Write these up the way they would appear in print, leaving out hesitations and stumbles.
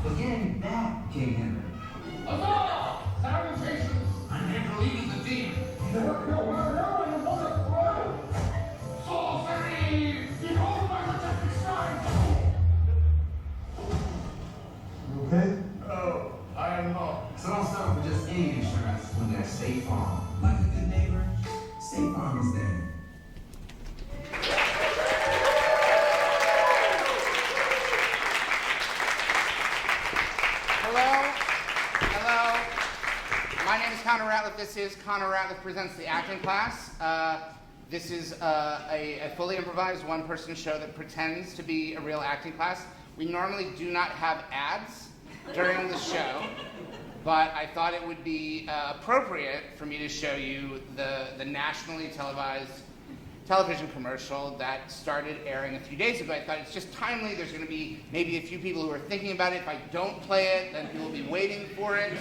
but getting back came hindering. Huzzah! Salutations! I'm here to lead the team. Sorcery! Behold my majestic stride! Okay? Oh, I am not. So don't stop with just any insurance when there's State Farm. Like a good neighbor, State Farm is there. Hello. My name is Connor Ratliff. This is Connor Ratliff Presents the Acting Class. This is a fully improvised one-person show that pretends to be a real acting class. We normally do not have ads during the show, but I thought it would be appropriate for me to show you the nationally televised television commercial that started airing a few days ago. I thought it's just timely. There's going to be maybe a few people who are thinking about it. If I don't play it, then people will be waiting for it.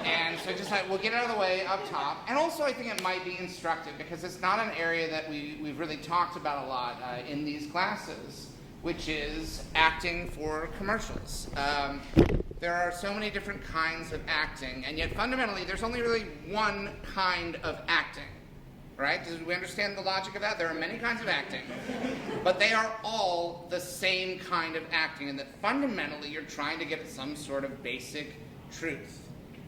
And so I just thought we'll get it out of the way up top. And also I think it might be instructive because it's not an area that we've really talked about a lot in these classes, which is acting for commercials. There are so many different kinds of acting, and yet fundamentally there's only really one kind of acting. Right? Do we understand the logic of that? There are many kinds of acting, but they are all the same kind of acting, and that fundamentally you're trying to get at some sort of basic truth.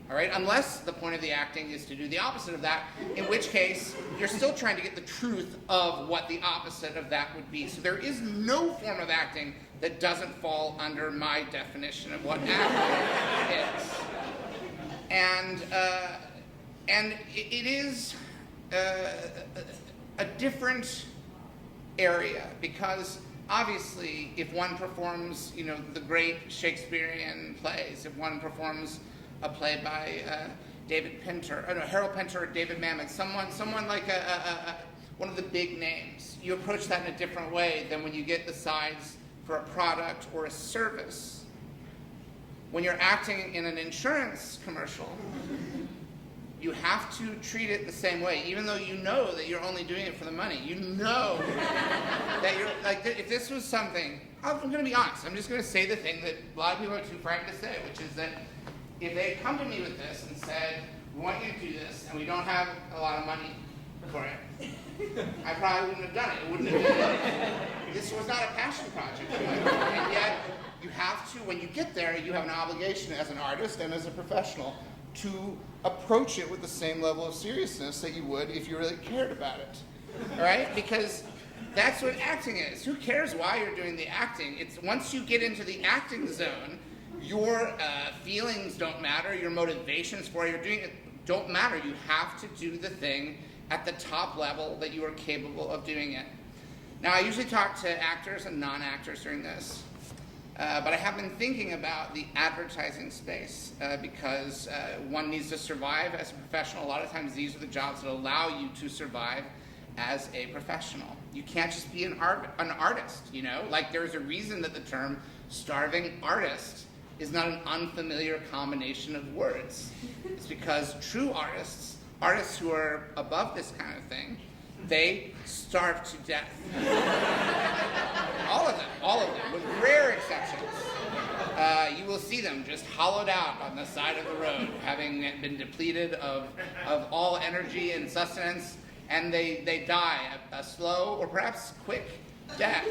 All right? Unless the point of the acting is to do the opposite of that, in which case you're still trying to get the truth of what the opposite of that would be. So there is no form of acting that doesn't fall under my definition of what acting is. And it is a different area, because obviously if one performs, the great Shakespearean plays, if one performs a play by Harold Pinter or David Mamet, someone like one of the big names, you approach that in a different way than when you get the sides for a product or a service. When you're acting in an insurance commercial, you have to treat it the same way, even though you know that you're only doing it for the money. You know that you're, like, if this was something, I'm going to be honest, I'm just going to say the thing that a lot of people are too frightened to say, which is that if they had come to me with this and said, we want you to do this, and we don't have a lot of money for it, I probably wouldn't have done it. It wouldn't have been, this was not a passion project. And yet, you have to, when you get there, you have an obligation as an artist and as a professional to approach it with the same level of seriousness that you would if you really cared about it, all right? Because that's what acting is. Who cares why you're doing the acting? It's once you get into the acting zone, your feelings don't matter, your motivations for why you're doing it don't matter. You have to do the thing at the top level that you are capable of doing it. Now, I usually talk to actors and non-actors during this. But I have been thinking about the advertising space because one needs to survive as a professional. A lot of times these are the jobs that allow you to survive as a professional. You can't just be an artist, Like, there's a reason that the term starving artist is not an unfamiliar combination of words. It's because true artists who are above this kind of thing, they starve to death. All of them, with rare exceptions. You will see them just hollowed out on the side of the road, having been depleted of all energy and sustenance, and they die a slow or perhaps quick death.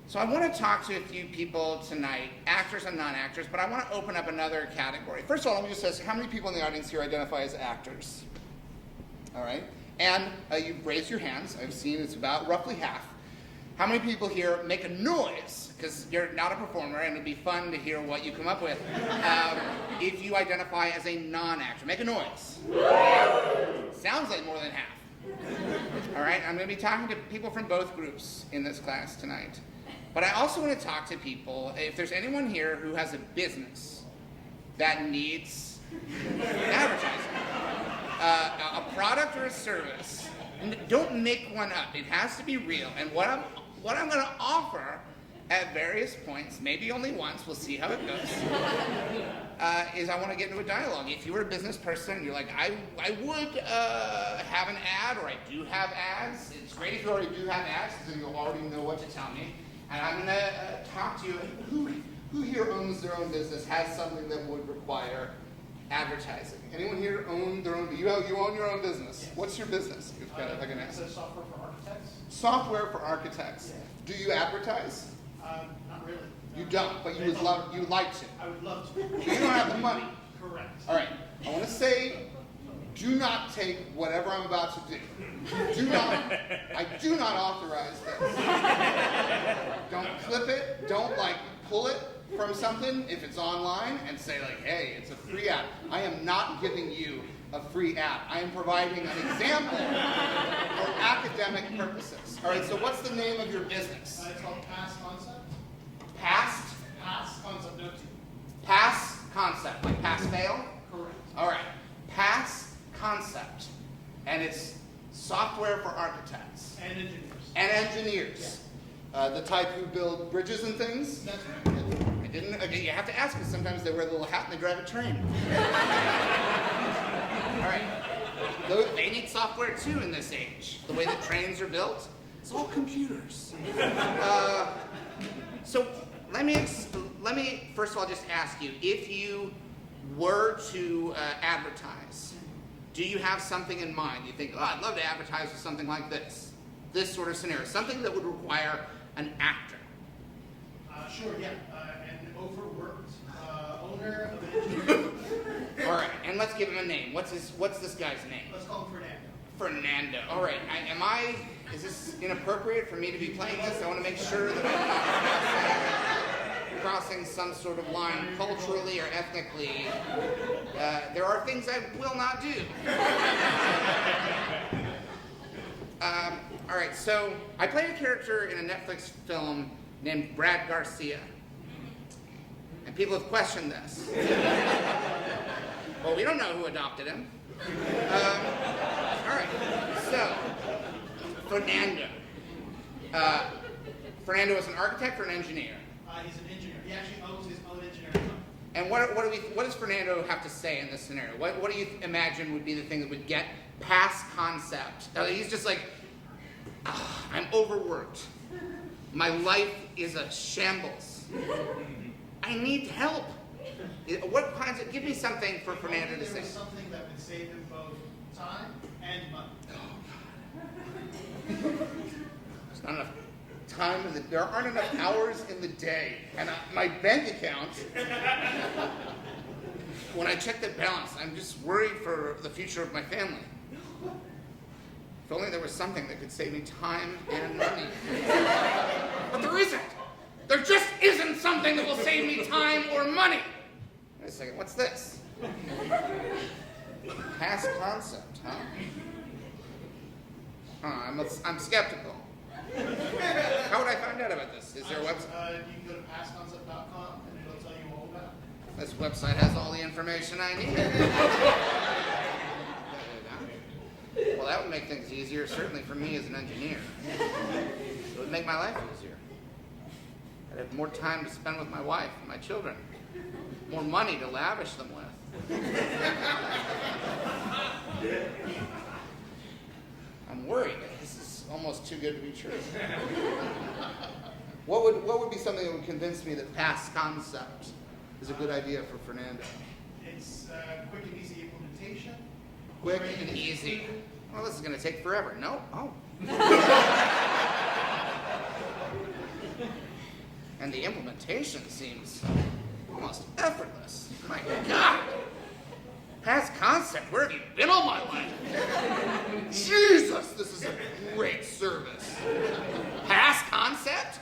So I want to talk to a few people tonight, actors and non-actors, but I want to open up another category. First of all, let me just ask, how many people in the audience here identify as actors? All right. And you've raised your hands. I've seen it's about roughly half. How many people here make a noise? Because you're not a performer, and it'd be fun to hear what you come up with. If you identify as a non-actor, make a noise. Sounds like more than half. All right, I'm going to be talking to people from both groups in this class tonight. But I also want to talk to people, if there's anyone here who has a business that needs advertising, a product or a service, don't make one up. It has to be real. And what I'm going to offer at various points, maybe only once, we'll see how it goes, is I want to get into a dialogue. If you're a business person, you're like, I would have an ad, or I do have ads. It's great if you already do have ads, because then you'll already know what to tell me. And I'm going to talk to you. Who here owns their own business, has something that would require advertising? Anyone here own their own? You own your own business. Yes. What's your business? If I can ask. It's software for architects. Software for architects. Yeah. Do you advertise? Not really. You don't, but you would like to. I would love to. But you don't have the money. Correct. All right. I want to say, do not take whatever I'm about to do. I do not authorize this. Don't clip it. Don't pull it from something if it's online and say hey, it's a free app. I am not giving you a free app. I am providing an example for academic purposes. All right, so what's the name of your business? It's called Past Concept. Past Concept, no T. Pass Concept, like pass fail? Correct. All right, Pass Concept. And it's software for architects. And engineers. And engineers. Yeah. The type who build bridges and things? That's right. You have to ask, because sometimes they wear a little hat and they drive a train. All right. They need software too in this age. The way that trains are built, it's all computers. So let me first of all just ask you, if you were to advertise, do you have something in mind? You think, I'd love to advertise with something like this sort of scenario, something that would require an actor. Sure, yeah. An overworked owner of an engineering. All right, and let's give him a name. What's this guy's name? Let's call him Fernando. Fernando. All right. Is this inappropriate for me to be playing this? I want to make sure that I'm not crossing some sort of line culturally or ethnically. There are things I will not do. All right, so I played a character in a Netflix film named Brad Garcia. And people have questioned this. Well, we don't know who adopted him. All right, so Fernando. Fernando is an architect or an engineer? He's an engineer. He actually owns his own engineering company. And what does Fernando have to say in this scenario? What do you imagine would be the thing that would get past concept? He's just I'm overworked. My life is a shambles. I need help. What kinds of, give me something for Fernando to say. Something that would save him both time and money. There's not enough time there aren't enough hours in the day. And my bank account, when I check the balance, I'm just worried for the future of my family. If only there was something that could save me time and money. But there isn't. There just isn't something that will save me time or money. Wait a second, what's this? Past concept, huh? I'm skeptical. How would I find out about this? Is there a website? You can go to pastconcept.com and it'll tell you all about it. This website has all the information I need. Well, that would make things easier, certainly for me as an engineer. It would make my life easier. I'd have more time to spend with my wife and my children. More money to lavish them with. I'm worried. This is almost too good to be true. What would be something that would convince me that past concept is a good idea for Fernando? It's quick and easy implementation. Quick and easy. Well, this is going to take forever. No? Oh. And the implementation seems almost effortless. My God. Past concept, where have you been all my life? Jesus, this is a great service. Past concept?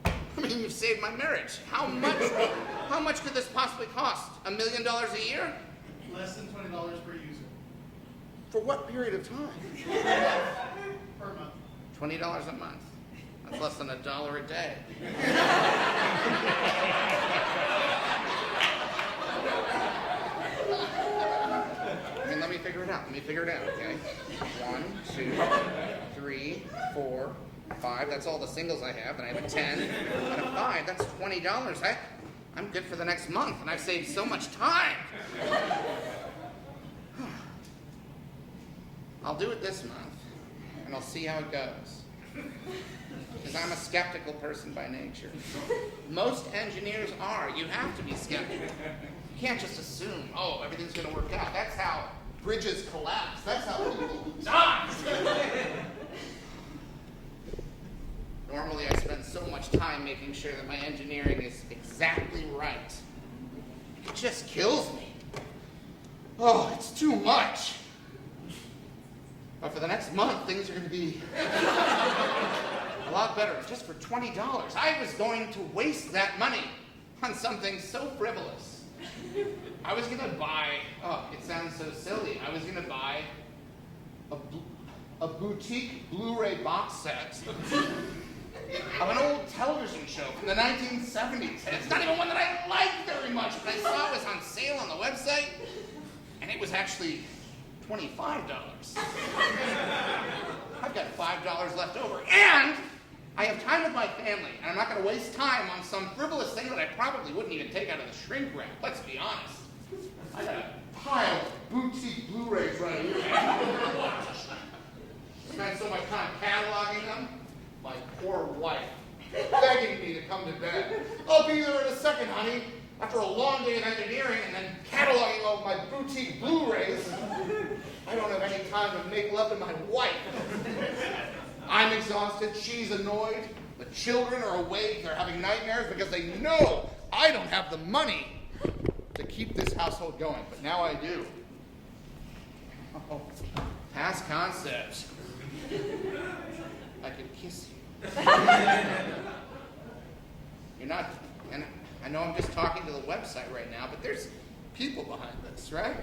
I mean, you've saved my marriage. How much could this possibly cost? $1 million a year? Less than $20 per user. For what period of time? Per month. $20 a month. That's less than $1 a day. I mean, let me figure it out, okay? 1, 2, 3, 4, 5. That's all the singles I have. And I have a 10 and a 5. That's $20. I'm good for the next month, and I've saved so much time. I'll do it this month, and I'll see how it goes. Because I'm a skeptical person by nature. Most engineers are. You have to be skeptical. You can't just assume, oh, everything's going to work out. That's how bridges collapse. That's how people die. Normally, I spend so much time making sure that my engineering is exactly right. It just kills me. Oh, it's too much. But for the next month, things are going to be a lot better. Just for $20, I was going to waste that money on something so frivolous. I was going to buy, oh, it sounds so silly. I was going to buy a boutique Blu-ray box set of an old television show from the 1970s. And it's not even one that I like very much, but I saw it was on sale on the website, and it was actually $25. I've got $5 left over, and I have time with my family, and I'm not going to waste time on some frivolous thing that I probably wouldn't even take out of the shrink wrap. Let's be honest. I got a pile of boutique Blu-rays right here. Spent so much time cataloging them. My poor wife begging me to come to bed. I'll be there in a second, honey. After a long day of engineering and then cataloging all my boutique Blu-rays, I don't have any time to make love to my wife. I'm exhausted. She's annoyed. The children are awake. They're having nightmares because they know I don't have the money to keep this household going. But now I do. Oh, past concepts. I could kiss you. You're not, and I know I'm just talking to the website right now, but there's people behind this, right?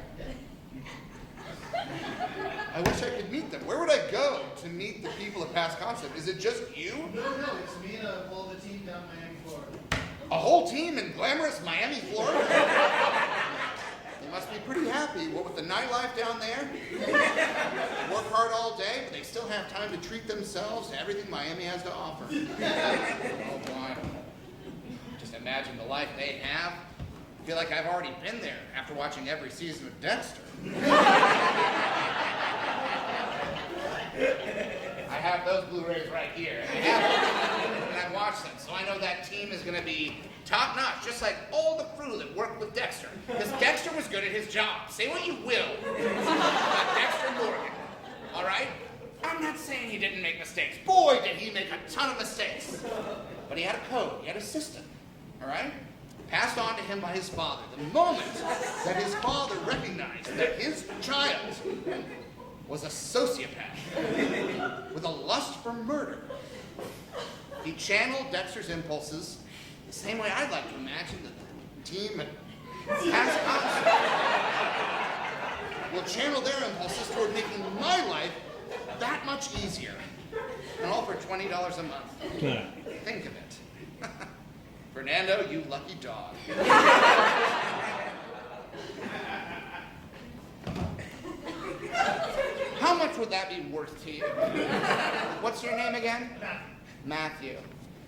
I wish I could meet them. Where would I go to meet the people at Past Concept? Is it just you? No, it's me and a whole other team down in Miami, Florida. A whole team in glamorous Miami, Florida? They must be pretty happy. What with the nightlife down there? Work hard all day, but they still have time to treat themselves to everything Miami has to offer. Oh, boy. Just imagine the life they have. I feel like I've already been there after watching every season of Dexter. I have those Blu-rays right here. And I've watched them, so I know that team is going to be top-notch, just like all the crew that worked with Dexter. Because Dexter was good at his job. Say what you will about Dexter Morgan, all right? I'm not saying he didn't make mistakes. Boy, did he make a ton of mistakes. But he had a code. He had a system, all right? Passed on to him by his father. The moment that his father recognized that his child was a sociopath with a lust for murder, he channeled Dexter's impulses the same way I'd like to imagine that the team at Past Concept will channel their impulses toward making my life that much easier. And all for $20 a month. Think of it. Fernando, you lucky dog. How much would that be worth to you? What's your name again? Matthew.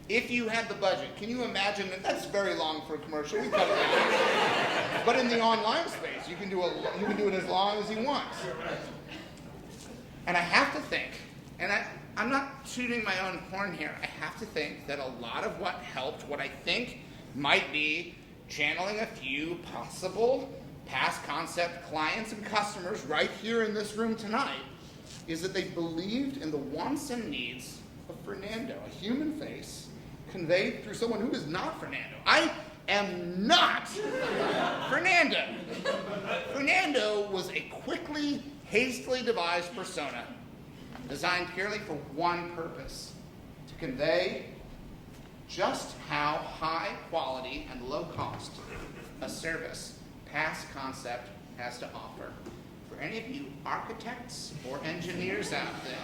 If you had the budget, can you imagine that? That's very long for a commercial. We cut it out. But in the online space, you can do it as long as you want. And I have to think, and I'm not shooting my own horn here. I have to think that a lot of what helped, what I think might be channeling a few possible Past Concept clients and customers right here in this room tonight, is that they believed in the wants and needs of Fernando, a human face conveyed through someone who is not Fernando. I am not Fernando. Fernando was a quickly, hastily devised persona designed purely for one purpose: to convey just how high quality and low cost a service Past Concept has to offer. For any of you architects or engineers out there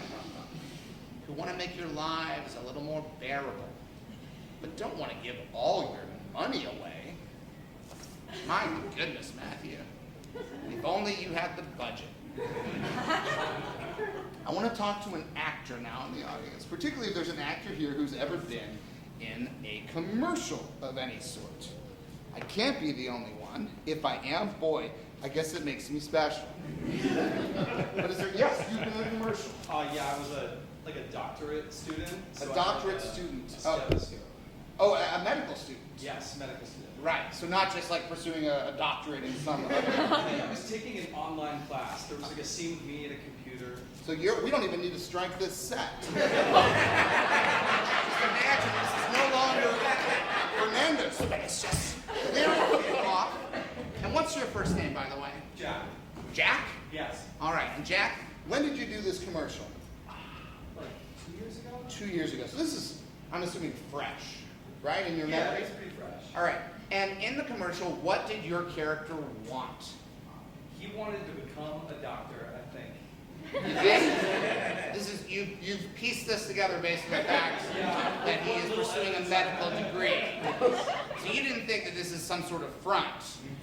who want to make your lives a little more bearable, but don't want to give all your money away, my goodness, Matthew, if only you had the budget. I want to talk to an actor now in the audience, particularly if there's an actor here who's ever been in a commercial of any sort. I can't be the only one. If I am, boy, I guess it makes me special. But is there, yes, you've been in a commercial. Yeah, I was a like a doctorate student. A doctorate student. A stethoscope. Oh, a medical student. Yes, medical student. Right. So not just like pursuing a doctorate in some other. I was taking an online class. There was like a scene with me and a computer. So we don't even need to strike this set. Just imagine this is no longer Fernando's space. Just clear off. And what's your first name, by the way? Jack. Jack? Yes. All right. And Jack, when did you do this commercial? Like 2 years ago? 2 years ago. So this is, I'm assuming, fresh, right, in your Yeah, memory? it's pretty fresh. All right. And in the commercial, what did your character want? He wanted to become a doctor, I think. You think? This is you've pieced this together based on the fact that he is pursuing a medical degree. So you didn't think that this is some sort of front,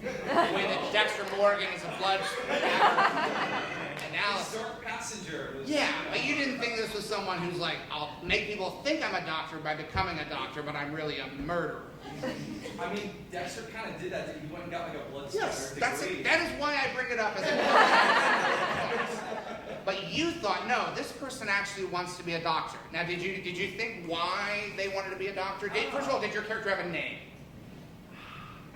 the way that Dexter Morgan is a blood analysis. Dark passenger. Yeah, but you didn't think this was someone who's like, I'll make people think I'm a doctor by becoming a doctor, but I'm really a murderer. I mean, Dexter kind of did that. He went and got like a blood Yes, degree. that is why I bring it up as a But you thought, no, this person actually wants to be a doctor. Now, did you think why they wanted to be a doctor? First of all, did your character have a name?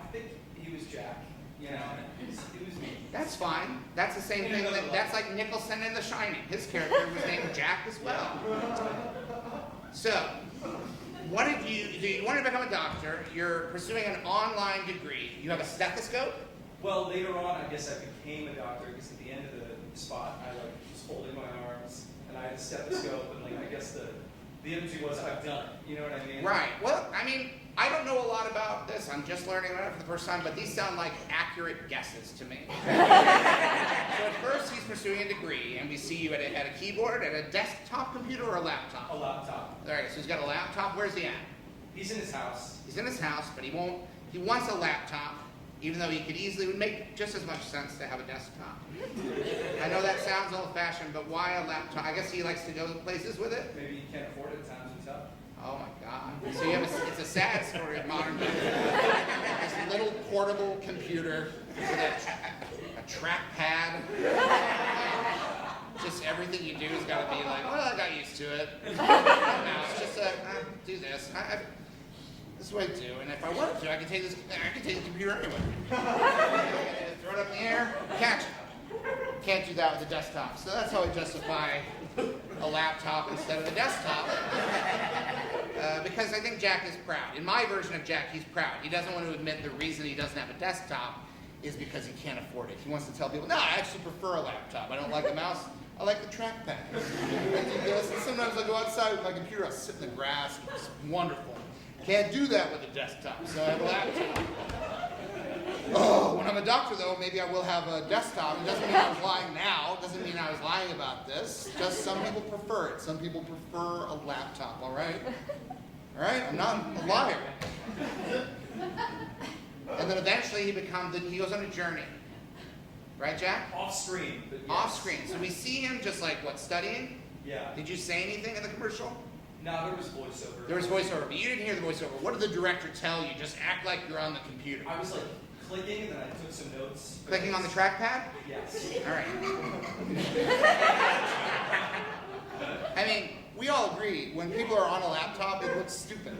I think he was Jack. You know, it was me. That's fine. That's the same thing. That's like Nicholson in The Shining. His character was named Jack as well. So, what did you wanted to become a doctor. You're pursuing an online degree. You have a stethoscope? Well, later on, I guess I became a doctor because at the end of the spot, I like was holding my arms and I had a stethoscope and like I guess the imagery was I've done it. You know what I mean? Right. Well, I mean, I don't know a lot about this. I'm just learning about it for the first time, but these sound like accurate guesses to me. So at first, he's pursuing a degree, and we see you at a keyboard, at a desktop computer, or a laptop? A laptop. All right, so he's got a laptop. Where's he at? He's in his house. He's in his house, but he wants a laptop, even though it would make just as much sense to have a desktop. I know that sounds old-fashioned, but why a laptop? I guess he likes to go places with it? Maybe you can't afford it at times and tough. Oh my God. So it's a sad story of modern day. This little portable computer with a trackpad. Just everything you do has got to be like, well, I got used to it. No, it's just do this. This is what I do, and if I wanted to, I could take the computer anywhere. Throw it up in the air, catch it. Can't do that with a desktop. So that's how I justify a laptop instead of a desktop. Because I think Jack is proud. In my version of Jack, he's proud. He doesn't want to admit the reason he doesn't have a desktop is because he can't afford it. He wants to tell people, no, I actually prefer a laptop. I don't like the mouse. I like the trackpad. Sometimes I go outside with my computer, I'll sit in the grass. It's wonderful. Can't do that with a desktop, so I have a laptop. Oh, when I'm a doctor, though, maybe I will have a desktop. It doesn't mean I was lying now. It doesn't mean I was lying about this. Just some people prefer it. Some people prefer a laptop, all right? All right? I'm not a liar. And then eventually he goes on a journey. Right, Jack? Off screen. But yes. Off screen. So we see him just like, studying? Yeah. Did you say anything in the commercial? No, there was voiceover. There was voiceover, but you didn't hear the voiceover. What did the director tell you? Just act like you're on the computer. I was like clicking and then I took some notes. Clicking on the trackpad? Yes. All right. I mean, we all agree, when people are on a laptop, it looks stupid.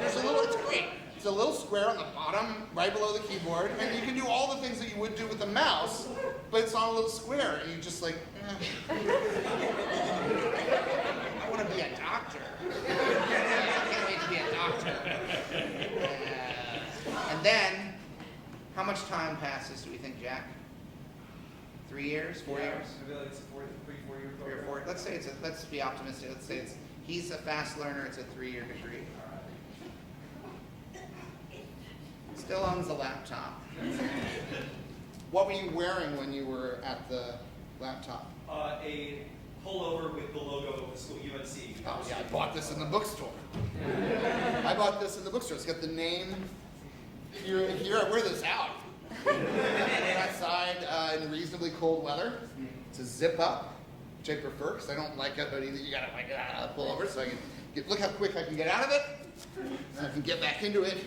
It's great. It's a little square on the bottom, right below the keyboard, and you can do all the things that you would do with a mouse, but it's on a little square, and you just like, I want to be a doctor. I can't wait to be a doctor. And then, how much time passes, do we think, Jack? 3 years? 4 years? Maybe like it's a 3-4 year 3 or 4. Let's be optimistic. Let's say he's a fast learner. It's a 3-year degree. Still owns a laptop. What were you wearing when you were at the laptop? A pullover with the logo of the school, UNC. Oh yeah, I bought this in the bookstore. It's got the name. Here I wear this out. Outside in reasonably cold weather. It's a zip up, which I prefer because I don't like a hoodie that you gotta pull over, so I can look how quick I can get out of it. And I can get back into it.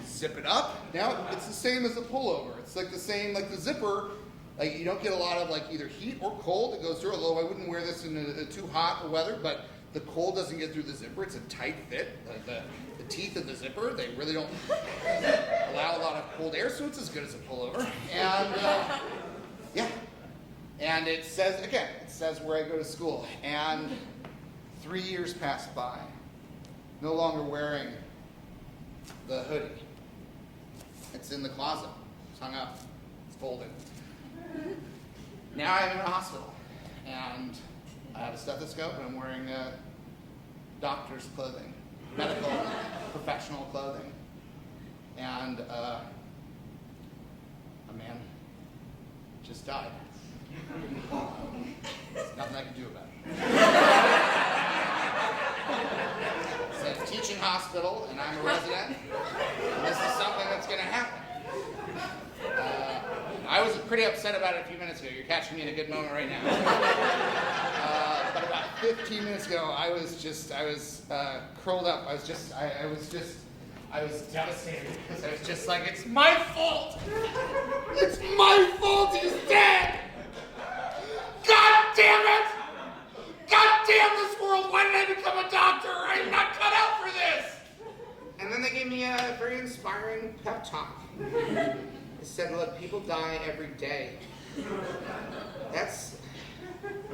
Zip it up. Now it's the same as a pullover. It's like the same, like the zipper Like, you don't get a lot of, like, either heat or cold that goes through, although I wouldn't wear this in a too hot weather, but the cold doesn't get through the zipper. It's a tight fit. The teeth of the zipper, they really don't allow a lot of cold air, so it's as good as a pullover. And, yeah. And it says, again, it says where I go to school. And 3 years passed by. No longer wearing the hoodie. It's in the closet. It's hung up. It's folded. Now I'm in a hospital. And I have a stethoscope and I'm wearing doctor's clothing. Medical, professional clothing. And a man just died. There's nothing I can do about it. It's a teaching hospital, and I'm a resident. And this is something that's going to happen. I was pretty upset about it a few minutes ago. You're catching me in a good moment right now. But about 15 minutes ago, I was curled up. I was devastated because I was just like, it's my fault. It's my fault he's dead. God damn it! God damn this world! Why did I become a doctor? I'm not cut out for this! And then they gave me a very inspiring pep talk. They said, look, people die every day.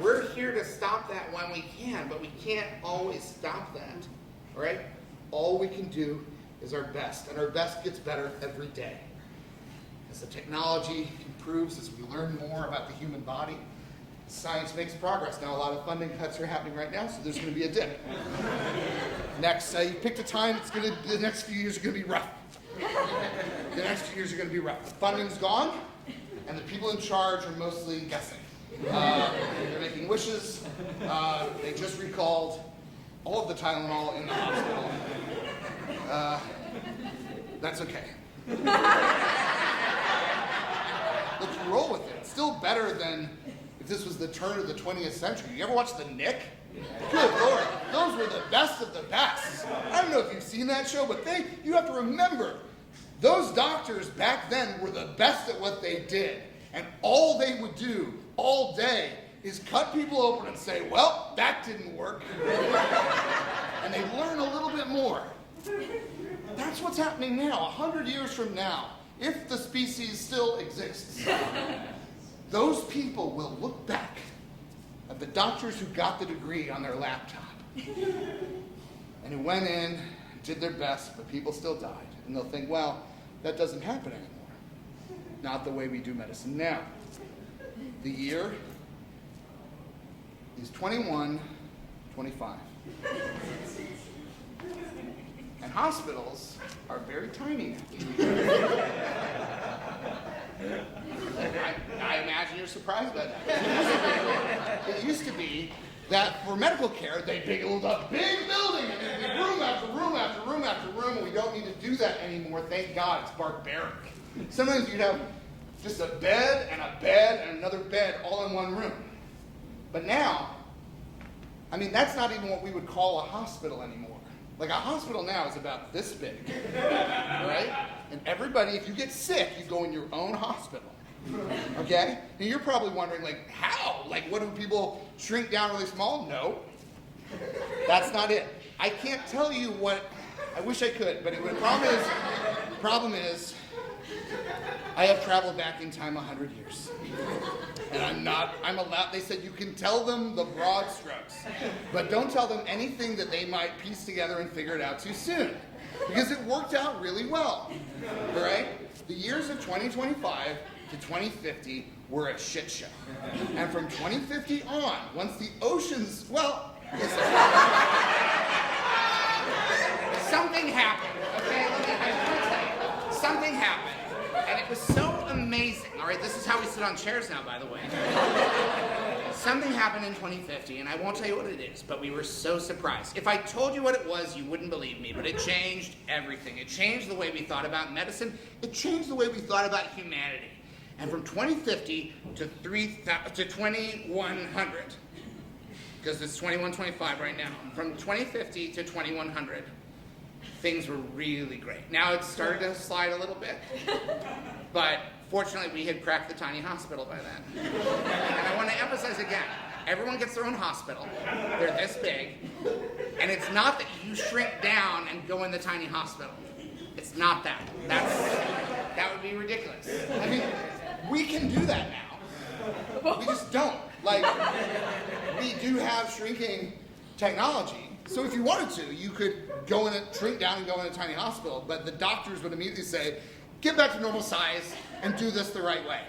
We're here to stop that when we can, but we can't always stop that, right? All we can do is our best, and our best gets better every day. As the technology improves, as we learn more about the human body, science makes progress. Now, a lot of funding cuts are happening right now, so there's going to be a dip. Next, you picked a time, the next few years are going to be rough. The next few years are going to be rough. The funding's gone, and the people in charge are mostly guessing. They're making wishes. They just recalled all of the Tylenol in the hospital. That's okay. Let's roll with it. It's still better than if this was the turn of the 20th century. You ever watch The Nick? Good Lord, those were the best of the best. I don't know if you've seen that show, but you have to remember, those doctors back then were the best at what they did. And all they would do all day is cut people open and say, well, that didn't work. And they learn a little bit more. That's what's happening now, 100 years from now, if the species still exists. Those people will look back at the doctors who got the degree on their laptop and who went in, did their best, but people still died. And they'll think, well, that doesn't happen anymore. Not the way we do medicine now. The year is 2125. And hospitals are very tiny now. I imagine you're surprised by that. It used to be that for medical care, they build a big building and there'd be room after room after room after room, and we don't need to do that anymore. Thank God, it's barbaric. Sometimes you'd have just a bed and another bed all in one room. But now, I mean, that's not even what we would call a hospital anymore. Like, a hospital now is about this big, right? And everybody, if you get sick, you go in your own hospital, okay? And you're probably wondering, like, how? Like, what do people shrink down really small? No. That's not it. I can't tell you what, I wish I could, but the problem is, I have traveled back in time 100 years. And I'm allowed, they said you can tell them the broad strokes, but don't tell them anything that they might piece together and figure it out too soon. Because it worked out really well, all right? The years of 2025 to 2050 were a shit show. And from 2050 on, once the oceans, well, something happened, okay? I'm going to tell you. Something happened. And it was so amazing. All right, this is how we sit on chairs now, by the way. Something happened in 2050, and I won't tell you what it is, but we were so surprised. If I told you what it was, you wouldn't believe me, but it changed everything. It changed the way we thought about medicine. It changed the way we thought about humanity. And from 2050 to 2100, because it's 2125 right now, from 2050 to 2100, things were really great. Now it's started to slide a little bit, but Fortunately, we had cracked the tiny hospital by then. And I want to emphasize again, everyone gets their own hospital. They're this big. And it's not that you shrink down and go in the tiny hospital. It's not that. That would be ridiculous. I mean, we can do that now. We just don't. Like, we do have shrinking technology. So if you wanted to, you could go in a, shrink down and go in a tiny hospital, but the doctors would immediately say, get back to normal size and do this the right way.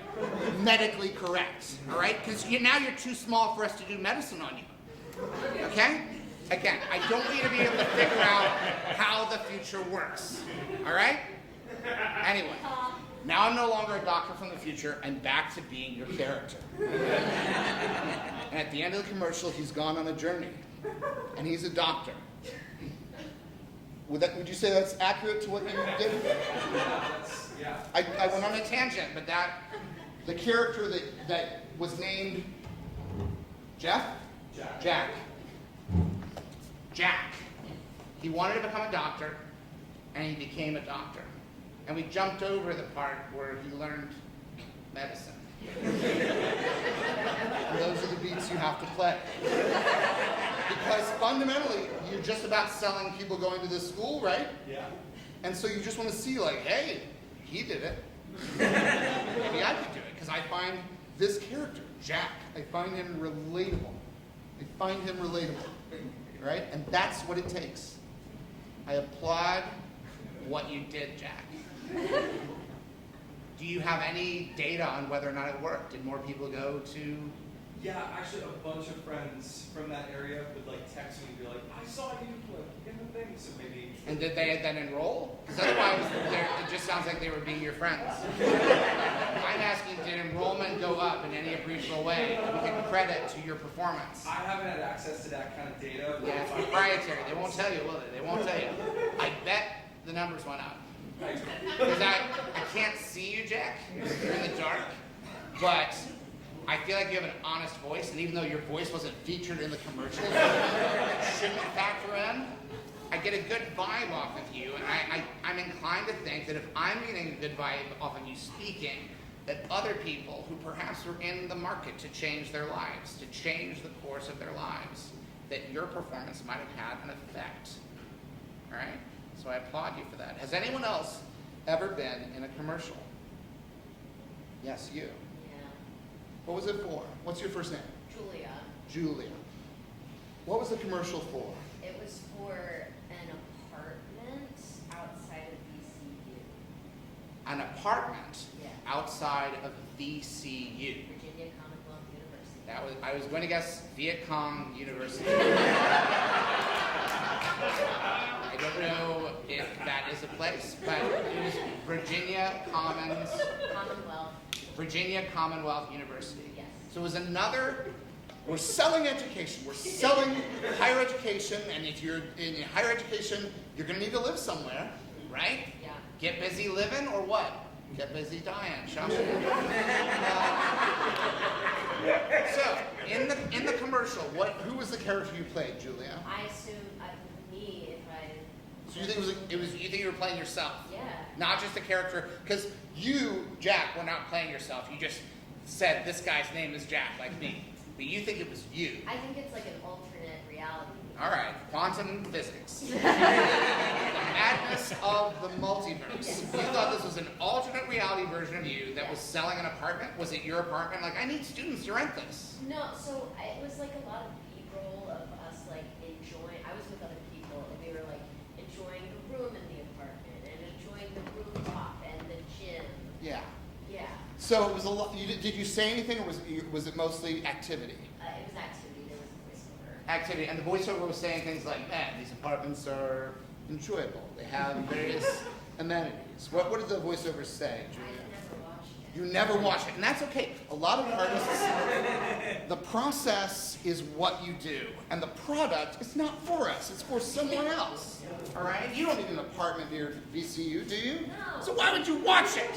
Medically correct, all right? Because now you're too small for us to do medicine on you, okay? Again, I don't need to be able to figure out how the future works, all right? Anyway, now I'm no longer a doctor from the future and back to being your character. And at the end of the commercial, he's gone on a journey, and he's a doctor. Would you say that's accurate to what you did? Yeah. I went on a tangent, but the character that was named Jeff? Jack. He wanted to become a doctor, and he became a doctor. And we jumped over the part where he learned medicine. And those are the beats you have to play. Because fundamentally, you're just about selling people going to this school, right? Yeah. And so you just want to see, like, hey, he did it. Maybe I could do it, because I find this character, Jack, I find him relatable. Right? And that's what it takes. I applaud what you did, Jack. Do you have any data on whether or not it worked? Did more people go to? Yeah, actually a bunch of friends from that area would like text me and be like, I saw you in the thing, so maybe. And did they then enroll? Because otherwise, it just sounds like they were being your friends. I'm asking, did enrollment go up in any appreciable way? We can credit to your performance. I haven't had access to that kind of data. Yeah, it's proprietary. They won't tell you, will they? They won't tell you. I bet the numbers went up. Because I can't see you, Jack. You're in the dark. But I feel like you have an honest voice, and even though your voice wasn't featured in the commercial, it shouldn't factor in. I get a good vibe off of you, and I'm inclined to think that if I'm getting a good vibe off of you speaking, that other people who perhaps were in the market to change their lives, to change the course of their lives, that your performance might have had an effect. All right? So I applaud you for that. Has anyone else ever been in a commercial? Yes, you. Yeah. What was it for? What's your first name? Julia. Julia. What was the commercial for? It was for an apartment outside of VCU. An apartment Yeah. outside of VCU. Virginia Commonwealth University. I was going to guess Viet Cong University. I don't know if that is a place, but it was Virginia Commonwealth University. Yes. So it was another, we're selling education, we're selling higher education, and if you're in higher education, you're going to need to live somewhere, right? Yeah. Get busy living or what? Get busy dying, shall we? So, in the commercial, who was the character you played, Julia? I assume me if I. So you think you think you were playing yourself? Yeah. Not just a character, because you, Jack, were not playing yourself. You just said this guy's name is Jack, like me. But you think it was you. I think it's like an alternate reality. All right, quantum physics. The madness of the multiverse. You thought this was an alternate reality version of you that was selling an apartment? Was it your apartment? Like, I need students to rent this. No, so it was like a lot of B-roll of us like enjoying. I was with other people and we were like enjoying the room in the apartment and enjoying the rooftop and the gym. Yeah. Yeah. So it was a lot. Did you say anything, or was it mostly activity? It was activity. There was a voiceover. Activity, and the voiceover was saying things like, "Man, these apartments are enjoyable. They have various amenities." What did the voiceovers say, Julia? I never watched it. You never watch it, and that's okay. A lot of artists, the process is what you do, and the product is not for us. It's for someone else. All right? You don't need an apartment near VCU, do you? No. So why would you watch it?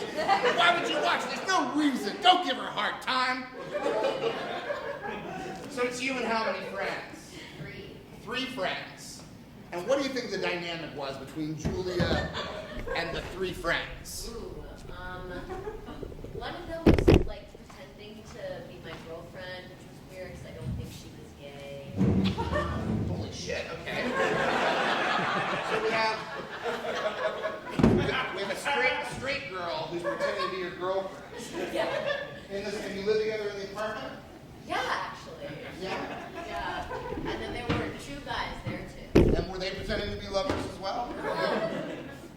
Why would you watch it? There's no reason. Don't give her a hard time. So it's you and how many friends? 3. 3 friends. And what do you think the dynamic was between Julia and the 3 friends? Ooh. One of them was like pretending to be my girlfriend, which was weird because I don't think she was gay. Holy shit, okay. So we have a straight girl who's pretending to be your girlfriend. Yeah. And you live together in the apartment? Yeah, actually. Yeah. Yeah. And then there were 2 guys there too. And were they pretending to be lovers as well?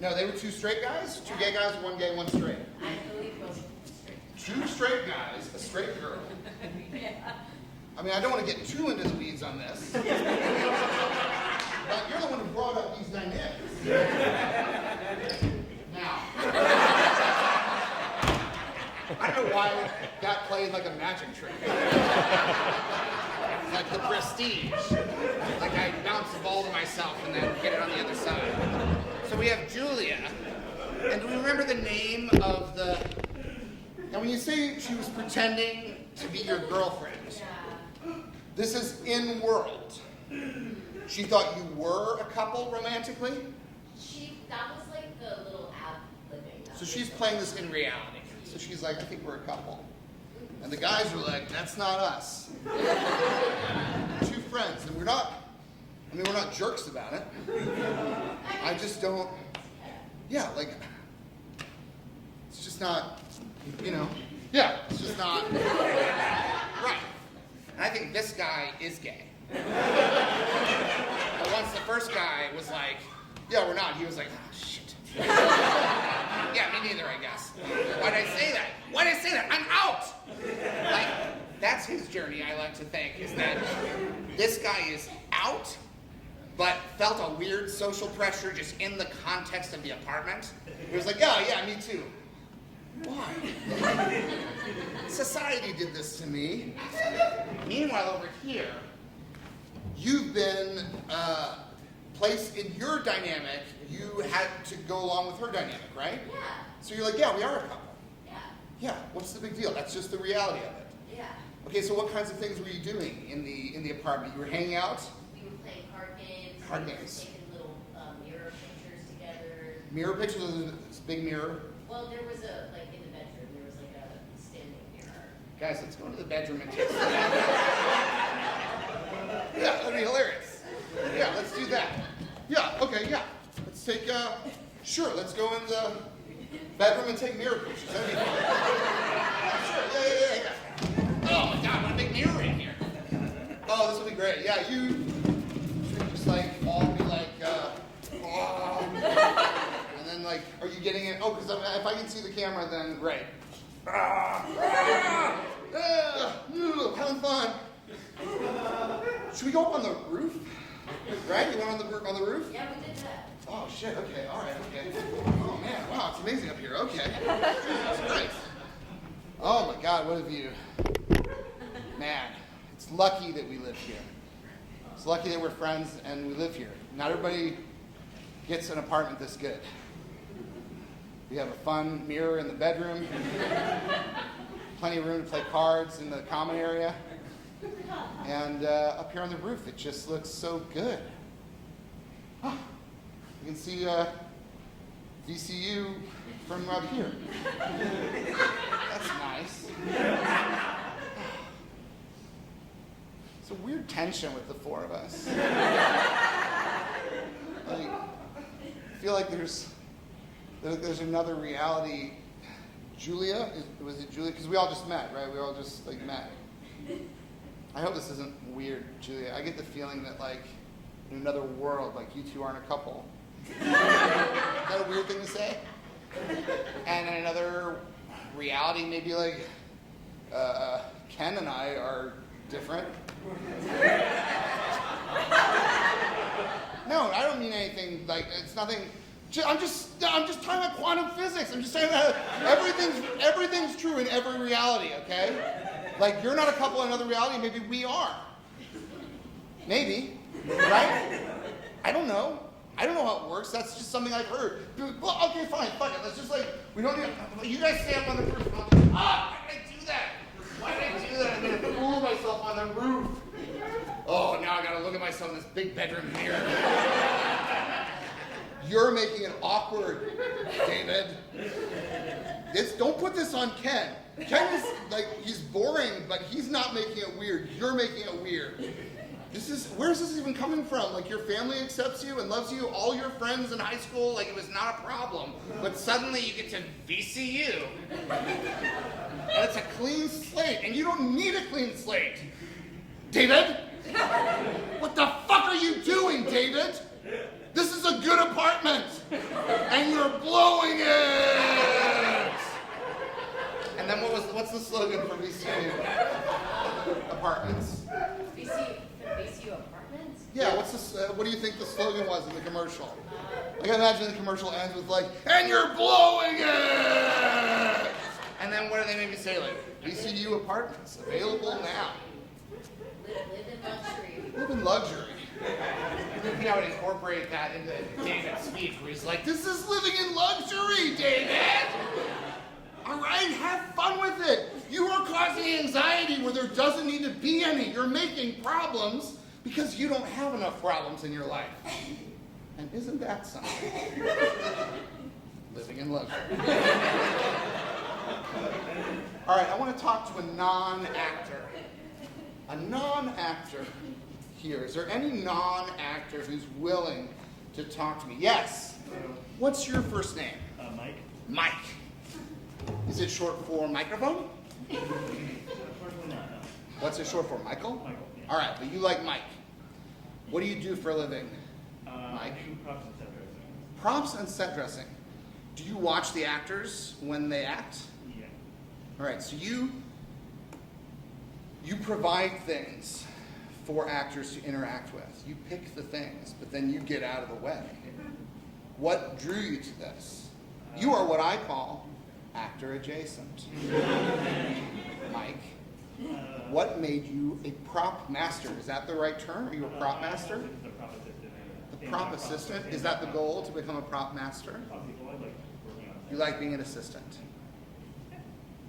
No, they were 2 straight guys? 2 gay guys, 1 gay, 1 straight. I believe both straight. 2 straight guys, a straight girl. Yeah. I mean, I don't want to get too into the weeds on this. But you're the one who brought up these dynamics. Now, I don't know why that played like a magic trick. Like the Prestige. Like I bounce the ball to myself and then get it on the other side. So we have Julia. And do we remember the name of the... Now when you say she was pretending to be your girlfriend, this is in world. She thought you were a couple romantically? That was like the little app living. So she's playing this in reality. So she's like, I think we're a couple. And the guys were like, that's not us. 2 friends. And we're not jerks about it. I just don't, like, it's just not, it's just not right. And I think this guy is gay. But once the first guy was like, yeah, we're not, he was like, oh, shit. Yeah, me neither, I guess. Why'd I say that? Why'd I say that? I'm out! Like, that's his journey, I like to think, is that this guy is out, but felt a weird social pressure just in the context of the apartment. He was like, yeah, me too. Why? Society did this to me. Meanwhile, over here, you've been placed in your dynamic. You had to go along with her dynamic, right? Yeah. So you're like, yeah, we are a couple. Yeah. Yeah, what's the big deal? That's just the reality of it. Yeah. Okay, so what kinds of things were you doing in the apartment? You were hanging out? We were playing card games. Card we games. were taking little mirror pictures together. Mirror pictures of this big mirror. Well, there was in the bedroom, there was like a standing mirror. Guys, let's go into the bedroom and take some. Yeah, that'd be hilarious. Yeah, let's do that. Yeah, okay, yeah. Let's take, sure, let's go in the bedroom and take mirror pictures. That'd be fun. Sure, yeah. Oh my God, what a big mirror in here. Oh, this will be great. Yeah, you should just like all be like, oh. And then like, are you getting it? Oh, because if I can see the camera, then great. Having fun. Should we go up on the roof? Right? You went on the roof? Yeah, we did that. Oh shit, okay, alright, okay. Oh man, wow, it's amazing up here, okay. That's great. Oh my God, what have you... Man, it's lucky that we live here. It's lucky that we're friends and we live here. Not everybody gets an apartment this good. We have a fun mirror in the bedroom. Plenty of room to play cards in the common area. And up here on the roof, it just looks so good. Oh, you can see VCU from up here. That's nice. It's a weird tension with the 4 of us. I feel like there's another reality. Julia, was it Julia? Because we all just met, right? We all just like met. I hope this isn't weird, Julia. I get the feeling that like in another world, like you 2 aren't a couple. Is that a weird thing to say? And in another reality, maybe like Ken and I are different. No, I don't mean anything like it's nothing. I'm just talking about quantum physics. I'm just saying that everything's true in every reality. Okay. Like, you're not a couple in another reality, maybe we are. Maybe, right? I don't know. I don't know how it works. That's just something I've heard. Well, okay, fine, fuck it. Let's just like, we don't need, you guys stay up on the roof. Why did I do that? Why did I do that? I'm going to fool myself on the roof. Oh, now I got to look at myself in this big bedroom mirror. You're making it awkward, David. Don't put this on Ken. Ken is like, he's boring, but he's not making it weird. You're making it weird. Where's this even coming from? Like, your family accepts you and loves you, all your friends in high school, like it was not a problem. But suddenly you get to VCU. And it's a clean slate, and you don't need a clean slate. David? What the fuck are you doing, David? This is a good apartment, and you're blowing it! And then what's the slogan for VCU apartments? VCU apartments? Yeah, what do you think the slogan was in the commercial? I can imagine the commercial ends with like, and you're blowing it! And then what do they maybe say, like, VCU apartments, available now. Live in luxury. Live in luxury. You know, I would incorporate that into David's speech where he's like, This is living in luxury, David! All right, have fun with it. You are causing anxiety where there doesn't need to be any. You're making problems because you don't have enough problems in your life. And isn't that something? Living in luxury. All right, I want to talk to a non-actor. A non-actor here. Is there any non-actor who's willing to talk to me? Yes. What's your first name? Mike. Mike. Is it short for microphone? Unfortunately not, no. What's it short for? Michael? Michael, yeah. All right, but you like Mike. What do you do for a living? I do props and set dressing. Props and set dressing. Do you watch the actors when they act? Yeah. All right, so you provide things for actors to interact with. You pick the things, but then you get out of the way. What drew you to this? You are what I call actor adjacent. Mike, what made you a prop master? Is that the right term? Are you a prop master? The prop assistant. The prop assistant? Is that the goal, to become a prop master? People I like working on You like being an assistant?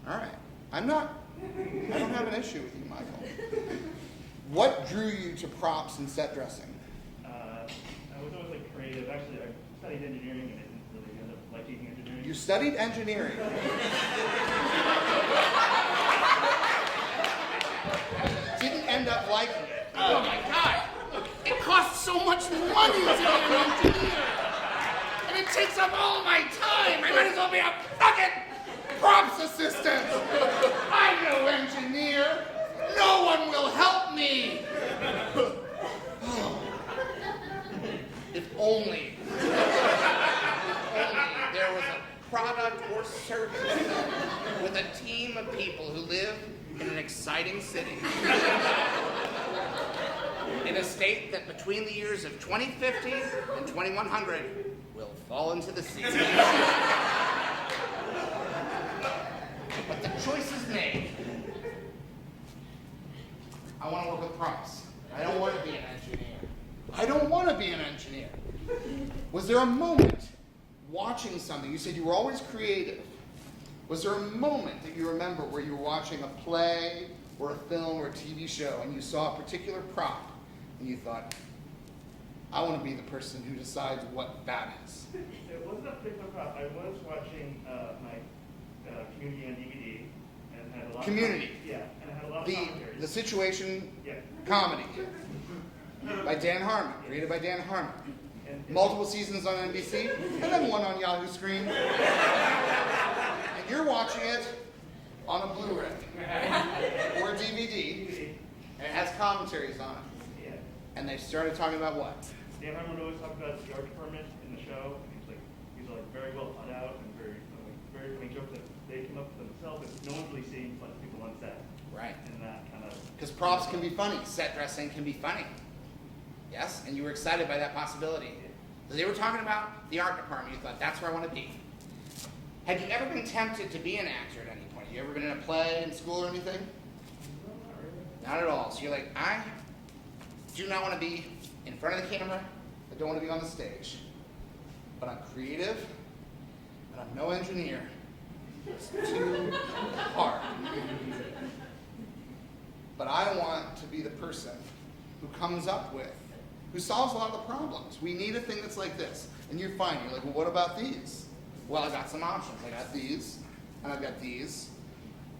All right. I don't have an issue with you, Michael. What drew you to props and set dressing? I was always like creative. Actually, I studied engineering and I didn't really end up liking engineering. You studied engineering. Didn't end up liking it. Oh my God! It costs so much money to be an engineer! And it takes up all my time! I might as well be a fucking props assistant! I'm no engineer! No one will help me! If only there was a product or service with a team of people who live in an exciting city. In a state that between the years of 2050 and 2100 will fall into the sea. But the choice is made. I want to work with props. I don't want to be an engineer. I don't want to be an engineer. Was there a moment watching something? You said you were always creative. Was there a moment that you remember where you were watching a play or a film or a TV show and you saw a particular prop and you thought, I want to be the person who decides what that is? It wasn't a particular prop. I was watching my Community on DVD and had a lot Community. Of yeah, and I had a lot of commentaries. The situation Yeah. comedy by Dan Harmon, created by Dan Harmon. And Multiple seasons on NBC, and then one on Yahoo Screen. And you're watching it on a Blu-ray or a DVD, and it has commentaries on it. Yeah. And they started talking about what? Dan Harmon would always talk about the art department in the show. These are like very well thought out and very funny jokes that they came up with themselves. And no one's really seeing like people on set. Right. And that kind of. Because props can be funny, set dressing can be funny. Yes, and you were excited by that possibility. So they were talking about the art department. You thought, that's where I want to be. Had you ever been tempted to be an actor at any point? You ever been in a play in school or anything? Not at all. So you're like, I do not want to be in front of the camera. I don't want to be on the stage. But I'm creative, and I'm no engineer. It's too hard. But I want to be the person who comes up with who solves a lot of the problems. We need a thing that's like this. And you're fine. You're like, well, what about these? Well, I got some options. I got these, and I've got these.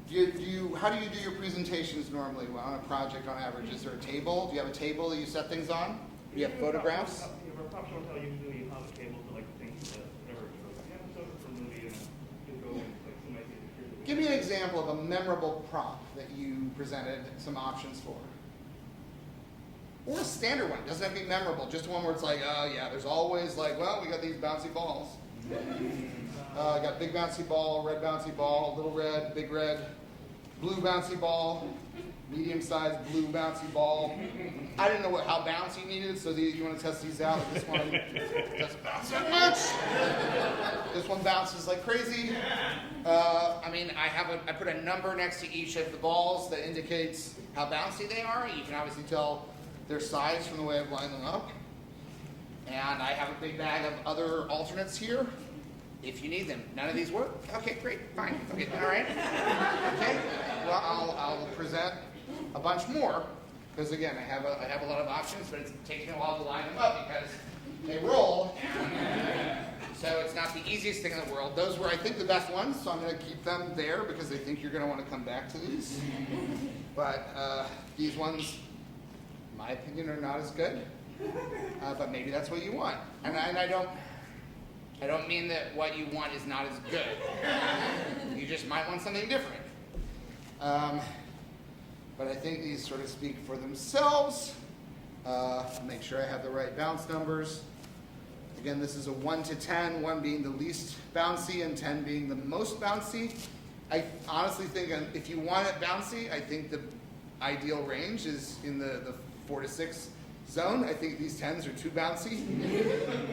How do you do your presentations normally on a project on average? Is there a table? Do you have a table that you set things on? Do you have photographs? Our props don't tell you usually have a table to like things that whatever. You have a photo for a movie and you go and like somebody say, Give me an example of a memorable prop that you presented some options for. Or a standard one. It doesn't have to be memorable. Just one where it's like, oh yeah, there's always like, well, we got these bouncy balls. I got big bouncy ball, red bouncy ball, little red, big red, blue bouncy ball, medium-sized blue bouncy ball. I didn't know how bouncy you needed, so you want to test these out. This one doesn't bounce that much. This one bounces like crazy. I put a number next to each of the balls that indicates how bouncy they are. You can obviously tell their size from the way I've lined them up. And I have a big bag of other alternates here, if you need them. None of these work? Okay, great, fine. Okay, all right. Okay, well, I'll present a bunch more, because again, I have a lot of options, but it's taking a while to line them up because they roll. So it's not the easiest thing in the world. Those were, I think, the best ones, so I'm going to keep them there because I think you're going to want to come back to these. But these ones, in my opinion, are not as good. But maybe that's what you want. And I don't mean that what you want is not as good. You just might want something different. But I think these sort of speak for themselves. Make sure I have the right bounce numbers. Again, this is a 1 to 10, 1 being the least bouncy and 10 being the most bouncy. I honestly think if you want it bouncy, I think the ideal range is in the 4 to 6 zone. I think these 10s are too bouncy.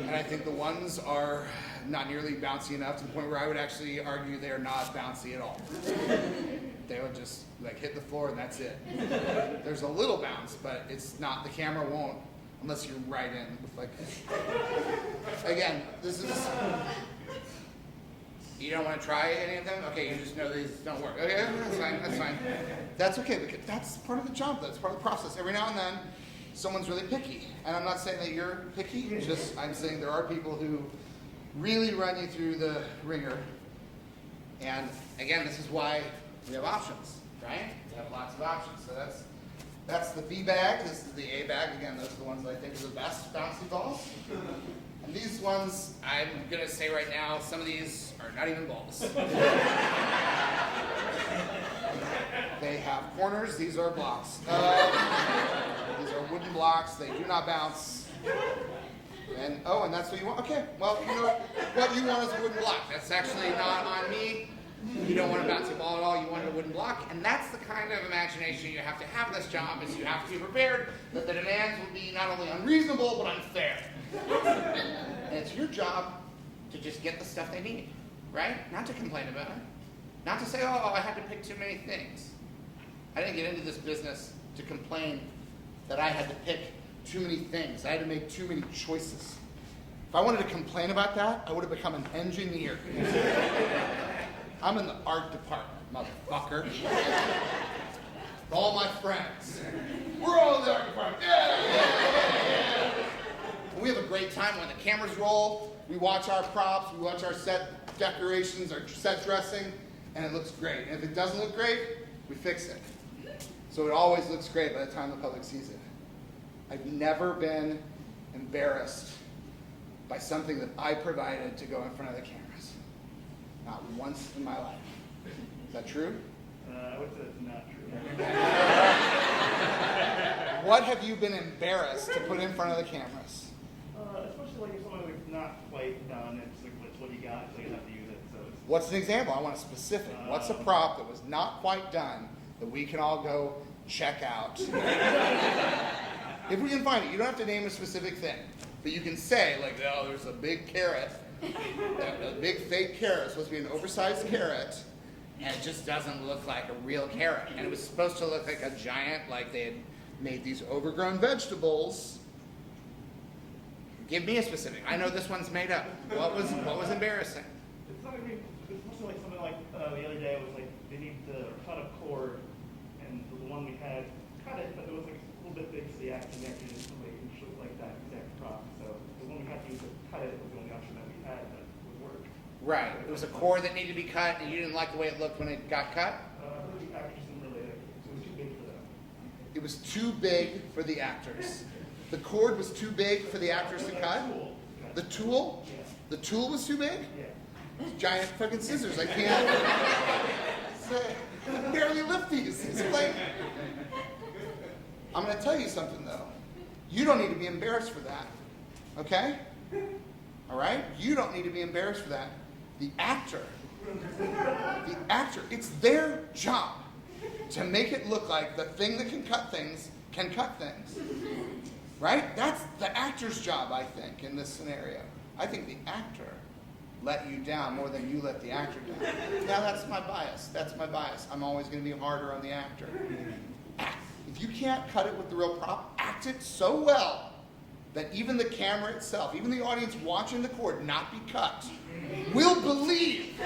And I think the 1s are not nearly bouncy enough to the point where I would actually argue they're not bouncy at all. They would just like hit the floor and that's it. There's a little bounce, but it's not, the camera won't, unless you're right in with like, again, this is, you don't want to try any of them? Okay, you just know these don't work. Okay, that's fine, that's fine. That's okay, because that's part of the job, that's part of the process. Every now and then, someone's really picky. And I'm not saying that you're picky, I'm saying there are people who really run you through the ringer. And again, this is why we have options, right? We have lots of options. So that's the B bag, this is the A bag. Again, those are the ones that I think are the best bouncy balls. And these ones, I'm going to say right now, some of these are not even balls. They have corners, these are blocks. These are wooden blocks, they do not bounce. And that's what you want? Okay, well, you know what you want is a wooden block. That's actually not on me. You don't want a bouncy ball at all, you want a wooden block. And that's the kind of imagination you have to have in this job, is you have to be prepared that the demands will be not only unreasonable, but unfair. And it's your job to just get the stuff they need, right? Not to complain about it. Not to say, oh, I had to pick too many things. I didn't get into this business to complain that I had to pick too many things. I had to make too many choices. If I wanted to complain about that, I would have become an engineer. I'm in the art department, motherfucker. All my friends. We're all in the art department. Yeah. We have a great time when the cameras roll. We watch our props, we watch our set decorations, our set dressing, and it looks great. And if it doesn't look great, we fix it. So it always looks great by the time the public sees it. I've never been embarrassed by something that I provided to go in front of the cameras. Not once in my life. Is that true? I would say that's not true. What have you been embarrassed to put in front of the cameras? Especially like if something like not quite done, it's like it's what you got, so you have to use it. So it's, What's an example? I want a specific. What's a prop that was not quite done that we can all go check out? If we can find it, you don't have to name a specific thing, but you can say like, oh, there's a big carrot, a big fake carrot. It's supposed to be an oversized carrot, and it just doesn't look like a real carrot. And it was supposed to look like a giant, like they had made these overgrown vegetables. Give me a specific. I know this one's made up. What was embarrassing? it's not really, it's mostly like something like the other day was like they need to cut a cord, and the one we had cut it, but it was like a little bit big, so the acting actually didn't really look like that. cut it was the only option that we had that would work. Right. It was a cord that needed to be cut, and you didn't like the way it looked when it got cut? The actors didn't really like it, so it was too big for them. It was too big for the actors. The cord was too big for the actors to cut? The tool? Yeah. The tool was too big? Yeah. Giant fucking scissors. I can't barely lift these. It's like, I'm going to tell you something, though. You don't need to be embarrassed for that. Okay? All right? You don't need to be embarrassed for that. The actor, it's their job to make it look like the thing that can cut things. Right? That's the actor's job, I think, in this scenario. I think the actor let you down more than you let the actor down. Now, that's my bias. I'm always going to be harder on the actor. If you can't cut it with the real prop, act it so well that even the camera itself, even the audience watching the cord not be cut, will believe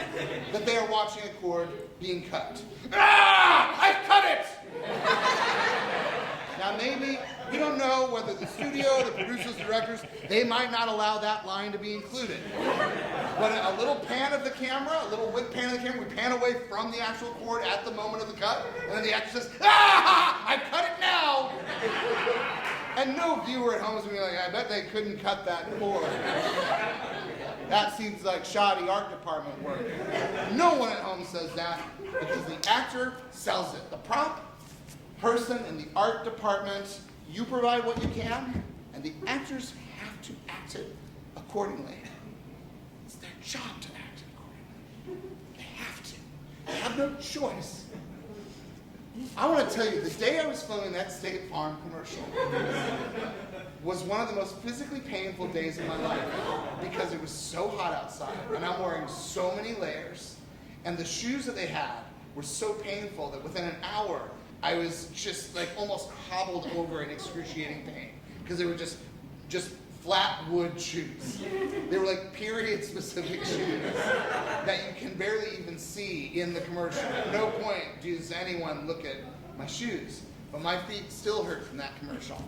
that they are watching a cord being cut. Ah! I've cut it! Now, maybe, we don't know whether the studio, the producers, the directors, they might not allow that line to be included. But a little pan of the camera, a little whip pan of the camera, we pan away from the actual cord at the moment of the cut, and then the actor says, "Ah! I cut it now!" And no viewer at home is going to be like, I bet they couldn't cut that cord. That seems like shoddy art department work. No one at home says that, because the actor sells it. The prop person in the art department, you provide what you can, and the actors have to act it accordingly. It's their job to act it accordingly. They have to. They have no choice. I want to tell you, the day I was filming that State Farm commercial was one of the most physically painful days of my life, because it was so hot outside, and I'm wearing so many layers, and the shoes that they had were so painful that within an hour, I was just like almost hobbled over in excruciating pain, because they were just flat wood shoes. They were like period specific shoes that you can barely even see in the commercial. At no point does anyone look at my shoes, but my feet still hurt from that commercial.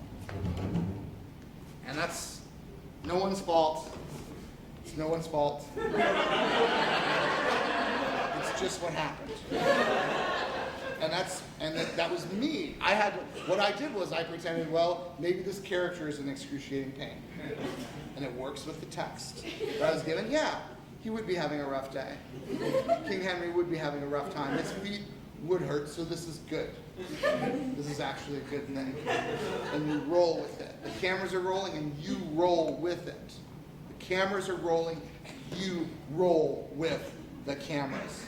And that's no one's fault. It's no one's fault. It's just what happened. And that was me. What I did was I pretended, well, maybe this character is in excruciating pain. And it works with the text. But I was given, yeah, he would be having a rough day. King Henry would be having a rough time. His feet would hurt, so this is good. This is actually a good thing. And you roll with it. The cameras are rolling and you roll with it. The cameras are rolling and you roll with the cameras.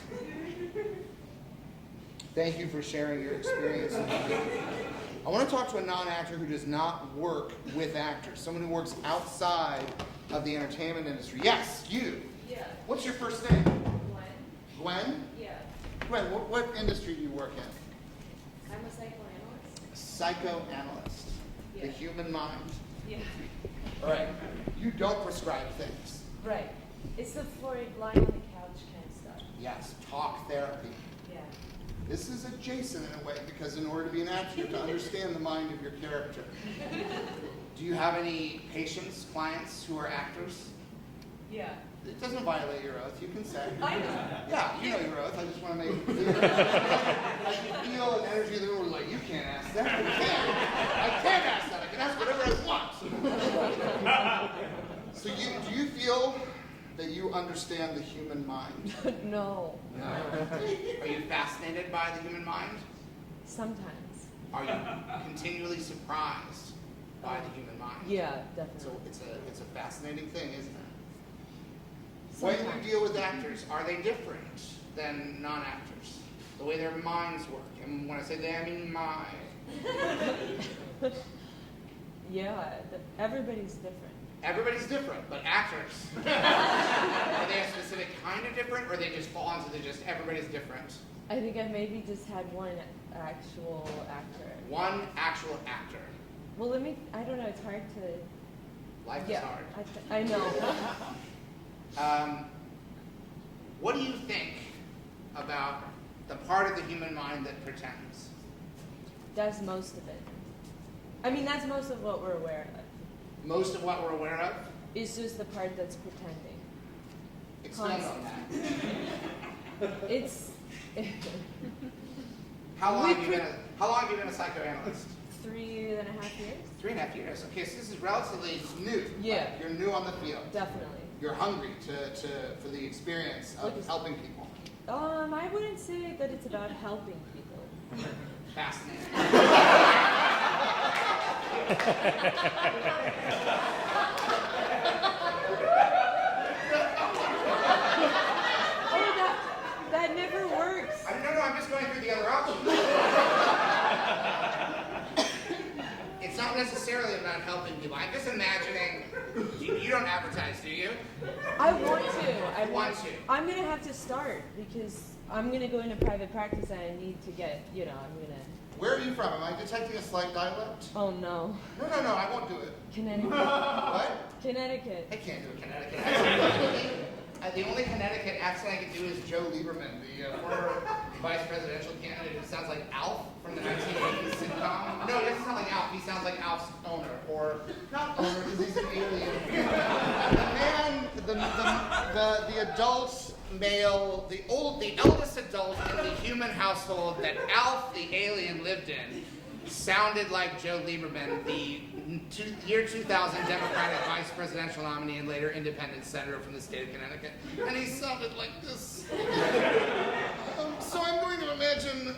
Thank you for sharing your experience. I want to talk to a non-actor who does not work with actors, someone who works outside of the entertainment industry. Yes, you. Yeah. What's your first name? Gwen? Gwen? Yeah. Gwen, what industry do you work in? I'm a psychoanalyst. Psychoanalyst. Yeah. The human mind. Yeah. All right. You don't prescribe things. Right. It's the Freud lying on the couch kind of stuff. Yes, talk therapy. Yeah. This is adjacent in a way, because in order to be an actor, you have to understand the mind of your character. Do you have any patients, clients who are actors? Yeah. It doesn't violate your oath, you can say. I know. Yeah, you know your oath, I just want to make it clear. I can feel an energy in the room like, you can't ask that. You can't. I can't ask that. I can ask whatever I want. So do you feel that you understand the human mind? No. No. Are you fascinated by the human mind? Sometimes. Are you continually surprised by the human mind? Yeah, definitely. So it's a fascinating thing, isn't it? When you deal with actors, are they different than non-actors? The way their minds work. And when I say they, I mean mind. Yeah, everybody's different. Everybody's different, but actors. Are they a specific kind of different, or they just fall into the just everybody's different? I think I maybe just had one actual actor. One actual actor. Well, I don't know, it's hard to... Life is hard. I know. What do you think about the part of the human mind that pretends? That's most of it. I mean, that's most of what we're aware of. Most of what we're aware of? is just the part that's pretending. Expand on that. It's How long have you been a psychoanalyst? 3.5 years. 3.5 years. Okay, so this is relatively new. Yeah. Like, you're new on the field. Definitely. You're hungry for the experience of helping people. I wouldn't say that it's about helping people. Fascinating. That never works. No, I'm just going through the other options. It's not necessarily about helping people. I'm just imagining, you don't advertise, do you? I want to. I want to. I'm going to have to start because I'm going to go into private practice and I need to get, I'm going to. Where are you from? Am I detecting a slight dialect? Oh, no. No, I won't do it. Connecticut. What? Connecticut. I can't do a Connecticut accent. The only Connecticut accent I can do is Joe Lieberman, the former vice presidential candidate who sounds like Alf from the 1980s sitcom. No, he doesn't sound like Alf. He sounds like Alf's owner, or not owner because he's an alien. The man, the adult male, the eldest adult in the human household that Alf the alien lived in sounded like Joe Lieberman, the year 2000 Democratic vice presidential nominee and later independent senator from the state of Connecticut. And he sounded like this. So I'm going to imagine,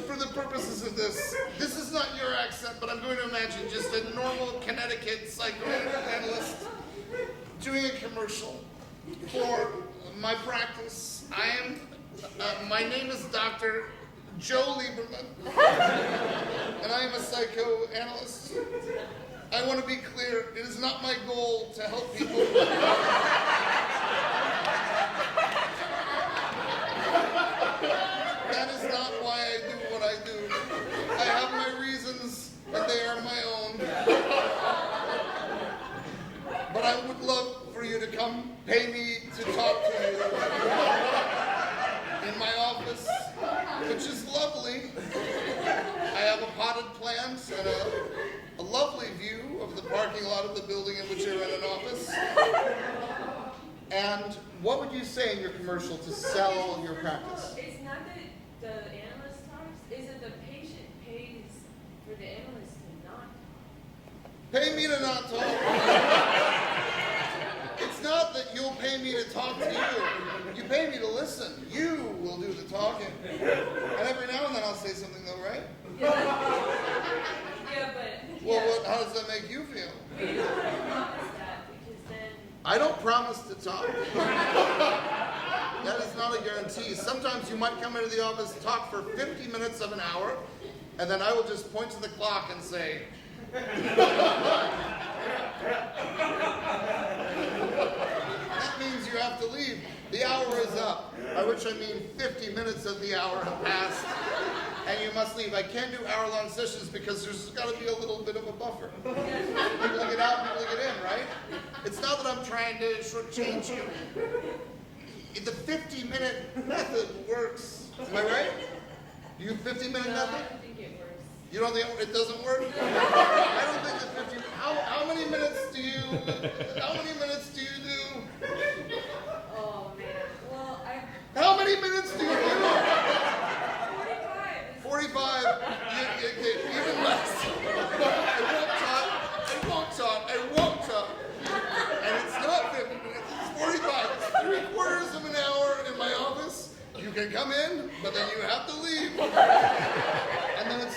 for the purposes of this is not your accent, but I'm going to imagine just a normal Connecticut psychoanalyst doing a commercial for my practice. My name is Dr. Joe Lieberman, and I am a psychoanalyst. I want to be clear, it is not my goal to help people. That is not why I do what I do. I have my reasons, and they are my own. But I would love for you to come pay me to talk to you in my office, which is lovely. I have a potted plant and a lovely view of the parking lot of the building in which I run an office. And what would you say in your commercial to sell your practice? It's not that the analyst talks, it's that the patient pays for the analyst to not talk. Pay me to not talk. It's not that you'll pay me to talk to you. You pay me to listen. You will do the talking. And every now and then I'll say something though, right? Yeah, but... Well, how does that make you feel? We don't want to promise that because then... I don't promise to talk. That is not a guarantee. Sometimes you might come into the office, talk for 50 minutes of an hour, and then I will just point to the clock and say, that means you have to leave. The hour is up, by which I mean 50 minutes of the hour have passed, and you must leave. I can't do hour-long sessions because there's got to be a little bit of a buffer. People to get out, people to get in, right? It's not that I'm trying to shortchange you. The 50-minute method works. Am I right? Do you 50-minute No, method? I don't think it works. You don't think it doesn't work? I don't think the 50. How many minutes do you do? Oh, man. Well, How many minutes do you do? 45. 45. Even less. I won't talk. And it's not 50 minutes, it's 45. It's 3/4 of an hour in my office. You can come in, but then you have to leave. And then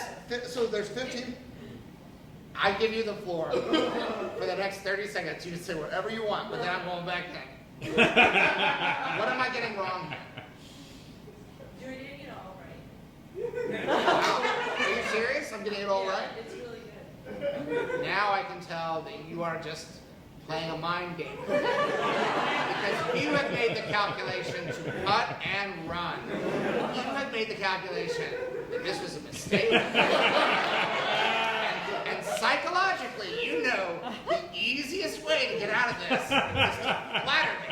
so there's 15. I give you the floor for the next 30 seconds. You can say whatever you want, but then I'm going back then. What am I getting wrong here? You're getting it all right. Wow. Are you serious? I'm getting it all right? It's really good. Now I can tell that you are just playing a mind game. Because you have made the calculation to cut and run. You have made the calculation that this was a mistake. And psychologically, you know the easiest way to get out of this is to flatter me.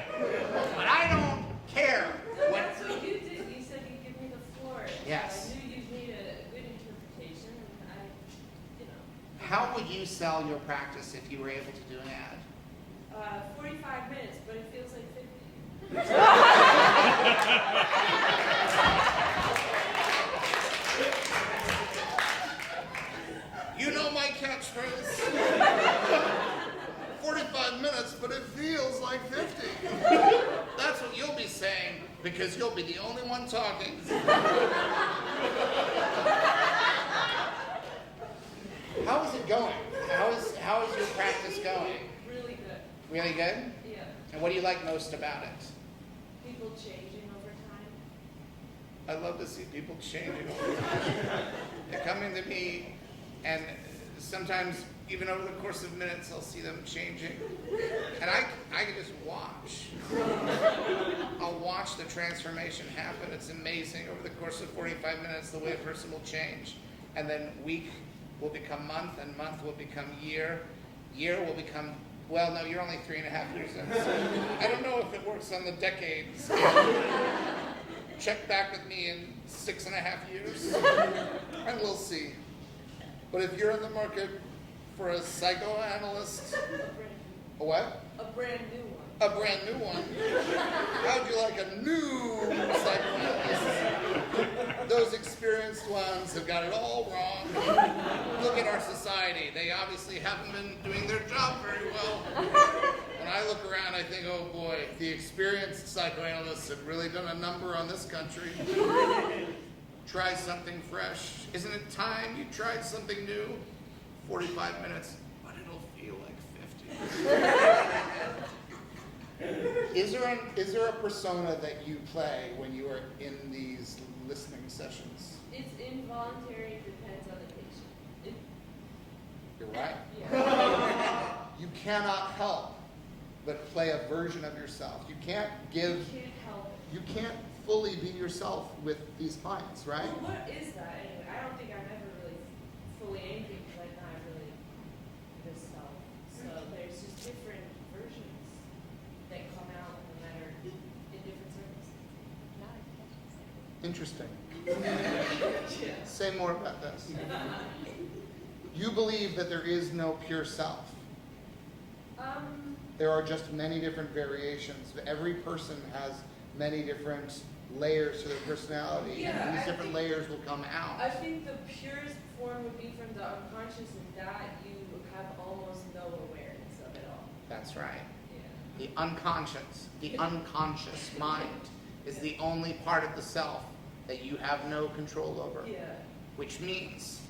But I don't care. No, that's what you did. You said you'd give me the floor. Yes. I knew you'd need a good interpretation, and How would you sell your practice if you were able to do an ad? 45 45 minutes, but it feels like 50. You know my catchphrase. 45 minutes, but it feels like 50. That's what you'll be saying, because you'll be the only one talking. How is it going? How is your practice going? Really good. Really good? Yeah. And what do you like most about it? People changing over time. I love to see people changing over time. They're coming to me, and sometimes even over the course of minutes, I'll see them changing. And I can just watch. I'll watch the transformation happen. It's amazing. Over the course of 45 minutes, the way a person will change. And then week will become month, and month will become year. Year will become, well, no, you're only 3.5 years in. So I don't know if it works on the decade scale. Check back with me in 6.5 years, and we'll see. But if you're in the market for a psychoanalyst, a what? A brand new one. A brand new one. How'd you like a new psychoanalyst? Those experienced ones have got it all wrong. Look at our society. They obviously haven't been doing their job very well. When I look around, I think, oh boy, the experienced psychoanalysts have really done a number on this country. Try something fresh. Isn't it time you tried something new? 45 minutes, but it'll feel like 50. Is there a persona that you play when you are in these listening sessions? It's involuntary, it depends on the patient. You're right. Yeah. You cannot help but play a version of yourself. You can't give, You can't help it. you can't fully be yourself with these clients, right? Well, what is that anyway? I don't think I've ever really fully anything because I'm not really this self. So there's just different versions that come out no matter in different circumstances. Interesting. Yeah. Say more about this. You believe that there is no pure self. There are just many different variations. Every person has many different layers to their personality, Yeah, and these I different think- layers will come out. I think the purest form would be from the unconscious, and that you have almost no awareness of it all. That's right. Yeah. The unconscious mind is the only part of the self that you have no control over. Yeah. Which means,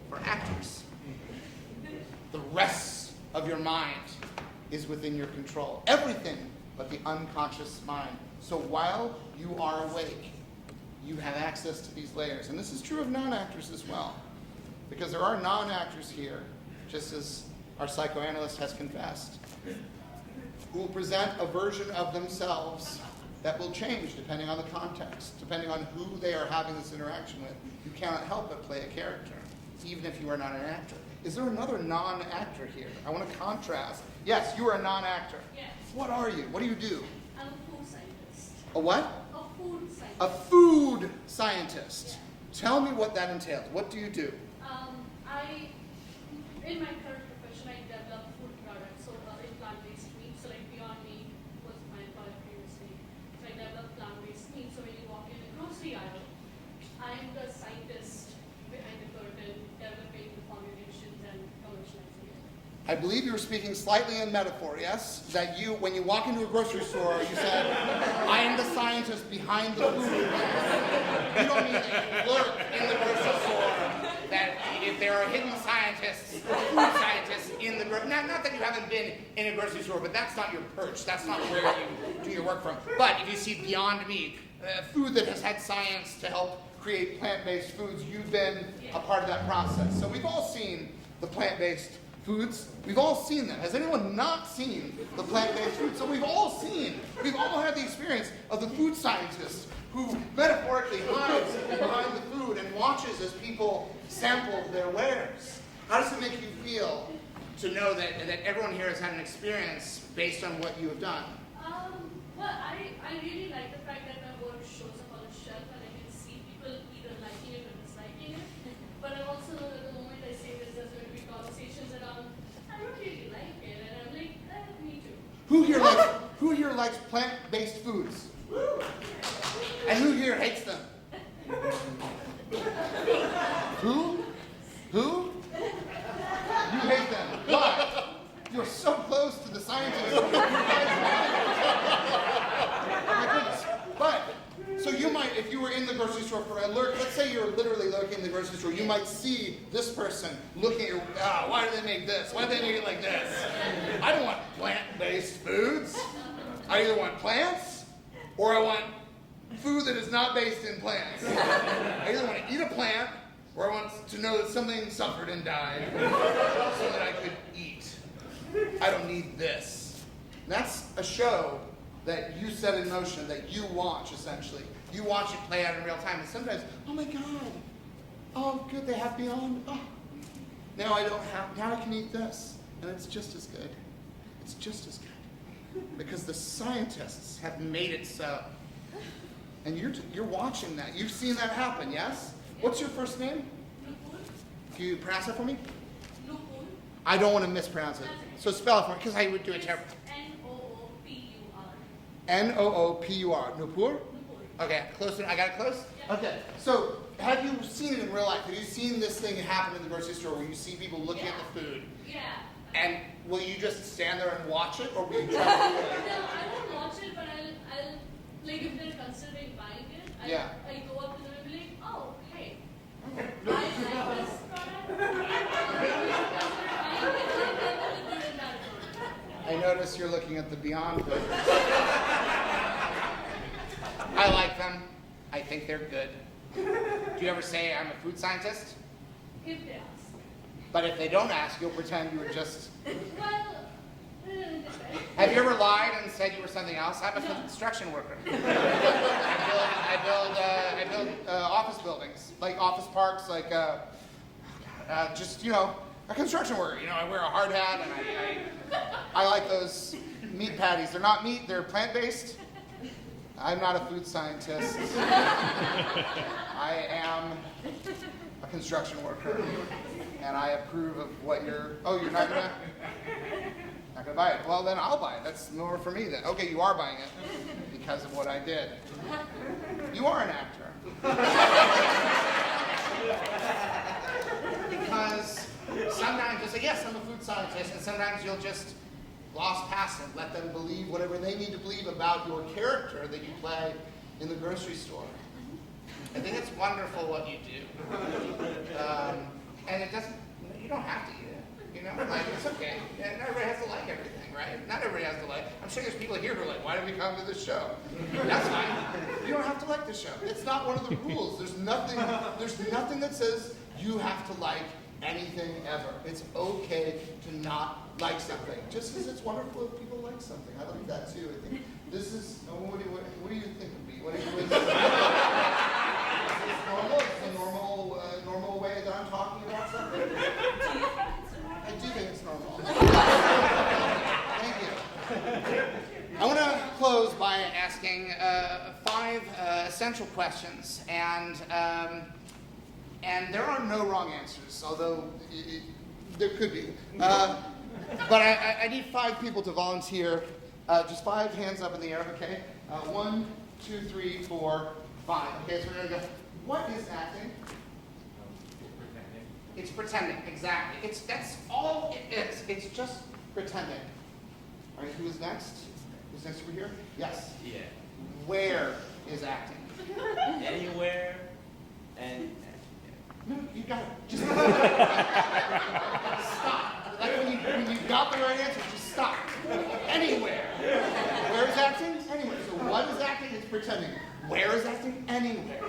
for actors, the rest of your mind is within your control. Everything but the unconscious mind. So while you are awake, you have access to these layers. And this is true of non-actors as well. Because there are non-actors here, just as our psychoanalyst has confessed, who will present a version of themselves that will change depending on the context, depending on who they are having this interaction with. You cannot help but play a character, even if you are not an actor. Is there another non-actor here? I want to contrast. Yes, you are a non-actor. Yes. What are you? What do you do? I'm a food scientist. A what? A food scientist. A food scientist. Tell me what that entails. What do you do? In my current profession, I develop food products, so in plant-based meat. So like Beyond Meat was my employer previously. So I develop plant-based meat. So when you walk in the grocery aisle, I'm the scientist behind the curtain, developing the formulations and commercializing it. I believe you were speaking slightly in metaphor, yes? That you, when you walk into a grocery store, you said, I am the scientist behind the food. You don't mean that you lurk in the grocery store, that if there are hidden scientists, food scientists in the grocery, not that you haven't been in a grocery store, but that's not your perch. That's not where you do your work from. But if you see Beyond Meat, food that has had science to help create plant-based foods, you've been a part of that process. So we've all seen the plant-based foods. We've all seen them. Has anyone not seen the plant-based foods? So we've all had the experience of the food scientist who metaphorically hides behind the food and watches as people sample their wares. How does it make you feel to know that everyone here has had an experience based on what you have done? Well, I really like the fact that my work shows up on a shelf and I can see people either liking it or disliking it. But I also know that the moment I say this, there's going to be conversations around, I don't really like it. And I'm like, me too. here hates them? Who? Who? You hate them. Why? You're so close to the scientists. Oh my goodness. But, so you might, if you were in the grocery store for a lurk, let's say you're literally lurking in the grocery store, you might see this person looking at, why do they make this? Why do they make it like this? I don't want plant-based foods. I either want plants, or I want food that is not based in plants. I either want to eat a plant, or I want to know that something suffered and died so that I could eat. I don't need this. And that's a show that you set in motion, that you watch, essentially. You watch it play out in real time, and sometimes, oh my God, oh good, they have Beyond. Oh, now I don't have, now I can eat this, and it's just as good. It's just as good. Because the scientists have made it so. And you're watching that. You've seen that happen, yes? What's your first name? Can you pronounce that for me? I don't want to mispronounce it. So spell it for me, because I would do it terribly. Noopur. Noopur. Noopur? Okay, close. I got it close? Yeah. Okay, so have you seen it in real life? Have you seen this thing happen in the grocery store where you see people looking at the food? Yeah. And will you just stand there and watch it, or will you try to do it? No, I won't watch it, but I'll like if they're considering buying it, I go up to them and be like, oh, hey, I like this product. I notice you're looking at the Beyond burgers. I like them. I think they're good. Do you ever say I'm a food scientist? If they ask. But if they don't ask, you'll pretend you were just... Well, Have you ever lied and said you were something else? I'm a construction worker. I build office buildings, like office parks, like just, you know, a construction worker. You know, I wear a hard hat, and I like those meat patties. They're not meat, they're plant-based. I'm not a food scientist. I am a construction worker, and I approve of what you're... Oh, you're not gonna buy it. Well, then I'll buy it. That's more for me then. Okay, you are buying it because of what I did. You are an actor. Because sometimes you'll say, yes, I'm a food scientist, and sometimes you'll just gloss past it, let them believe whatever they need to believe about your character that you play in the grocery store. I think it's wonderful what you do. And it doesn't, you don't have to eat it. You know, like, it's okay. Yeah, not everybody has to like everything, right? Not everybody has to like. I'm sure there's people here who are like, why did we come to this show? That's fine. You don't have to like the show. It's not one of the rules. There's nothing that says you have to like anything ever. It's okay to not like something. Just as it's wonderful if people like something. I like that too. I think this is, what do you think would be? What do you think? Is this normal? Is this a normal way that I'm talking about something? I do think it's normal. Thank you. I want to close by asking 5 essential questions, and there are no wrong answers, although there could be. But I need 5 people to volunteer. Just 5 hands up in the air, okay? 1, 2, 3, 4, 5. Okay, so we're gonna go. What is acting? It's pretending, exactly. That's all it is. It's just pretending. All right, who is next? Who's next over here? Yes. Yeah. Where is acting? Anywhere and No, you got it. Just stop. Like when you got the right answer, just stop. Anywhere. Where is acting? Anywhere. So what is acting? It's pretending. Where is acting? Anywhere.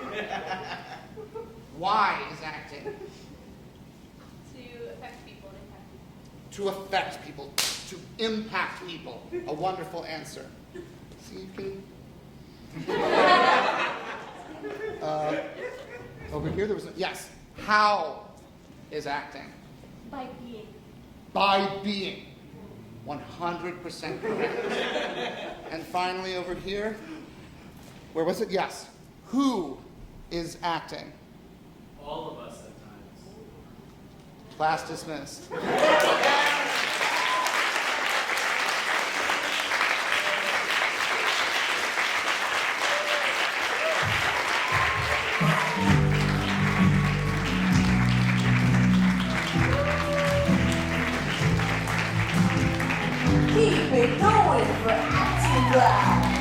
Why is acting? To affect people and impact people. To affect people, to impact people. A wonderful answer. See, you can. Over here, there was yes. How is acting? By being. By being. 100% correct. And finally, over here, where was it? Yes. Who is acting? all of us at times. Class dismissed. Keep it going for acting black.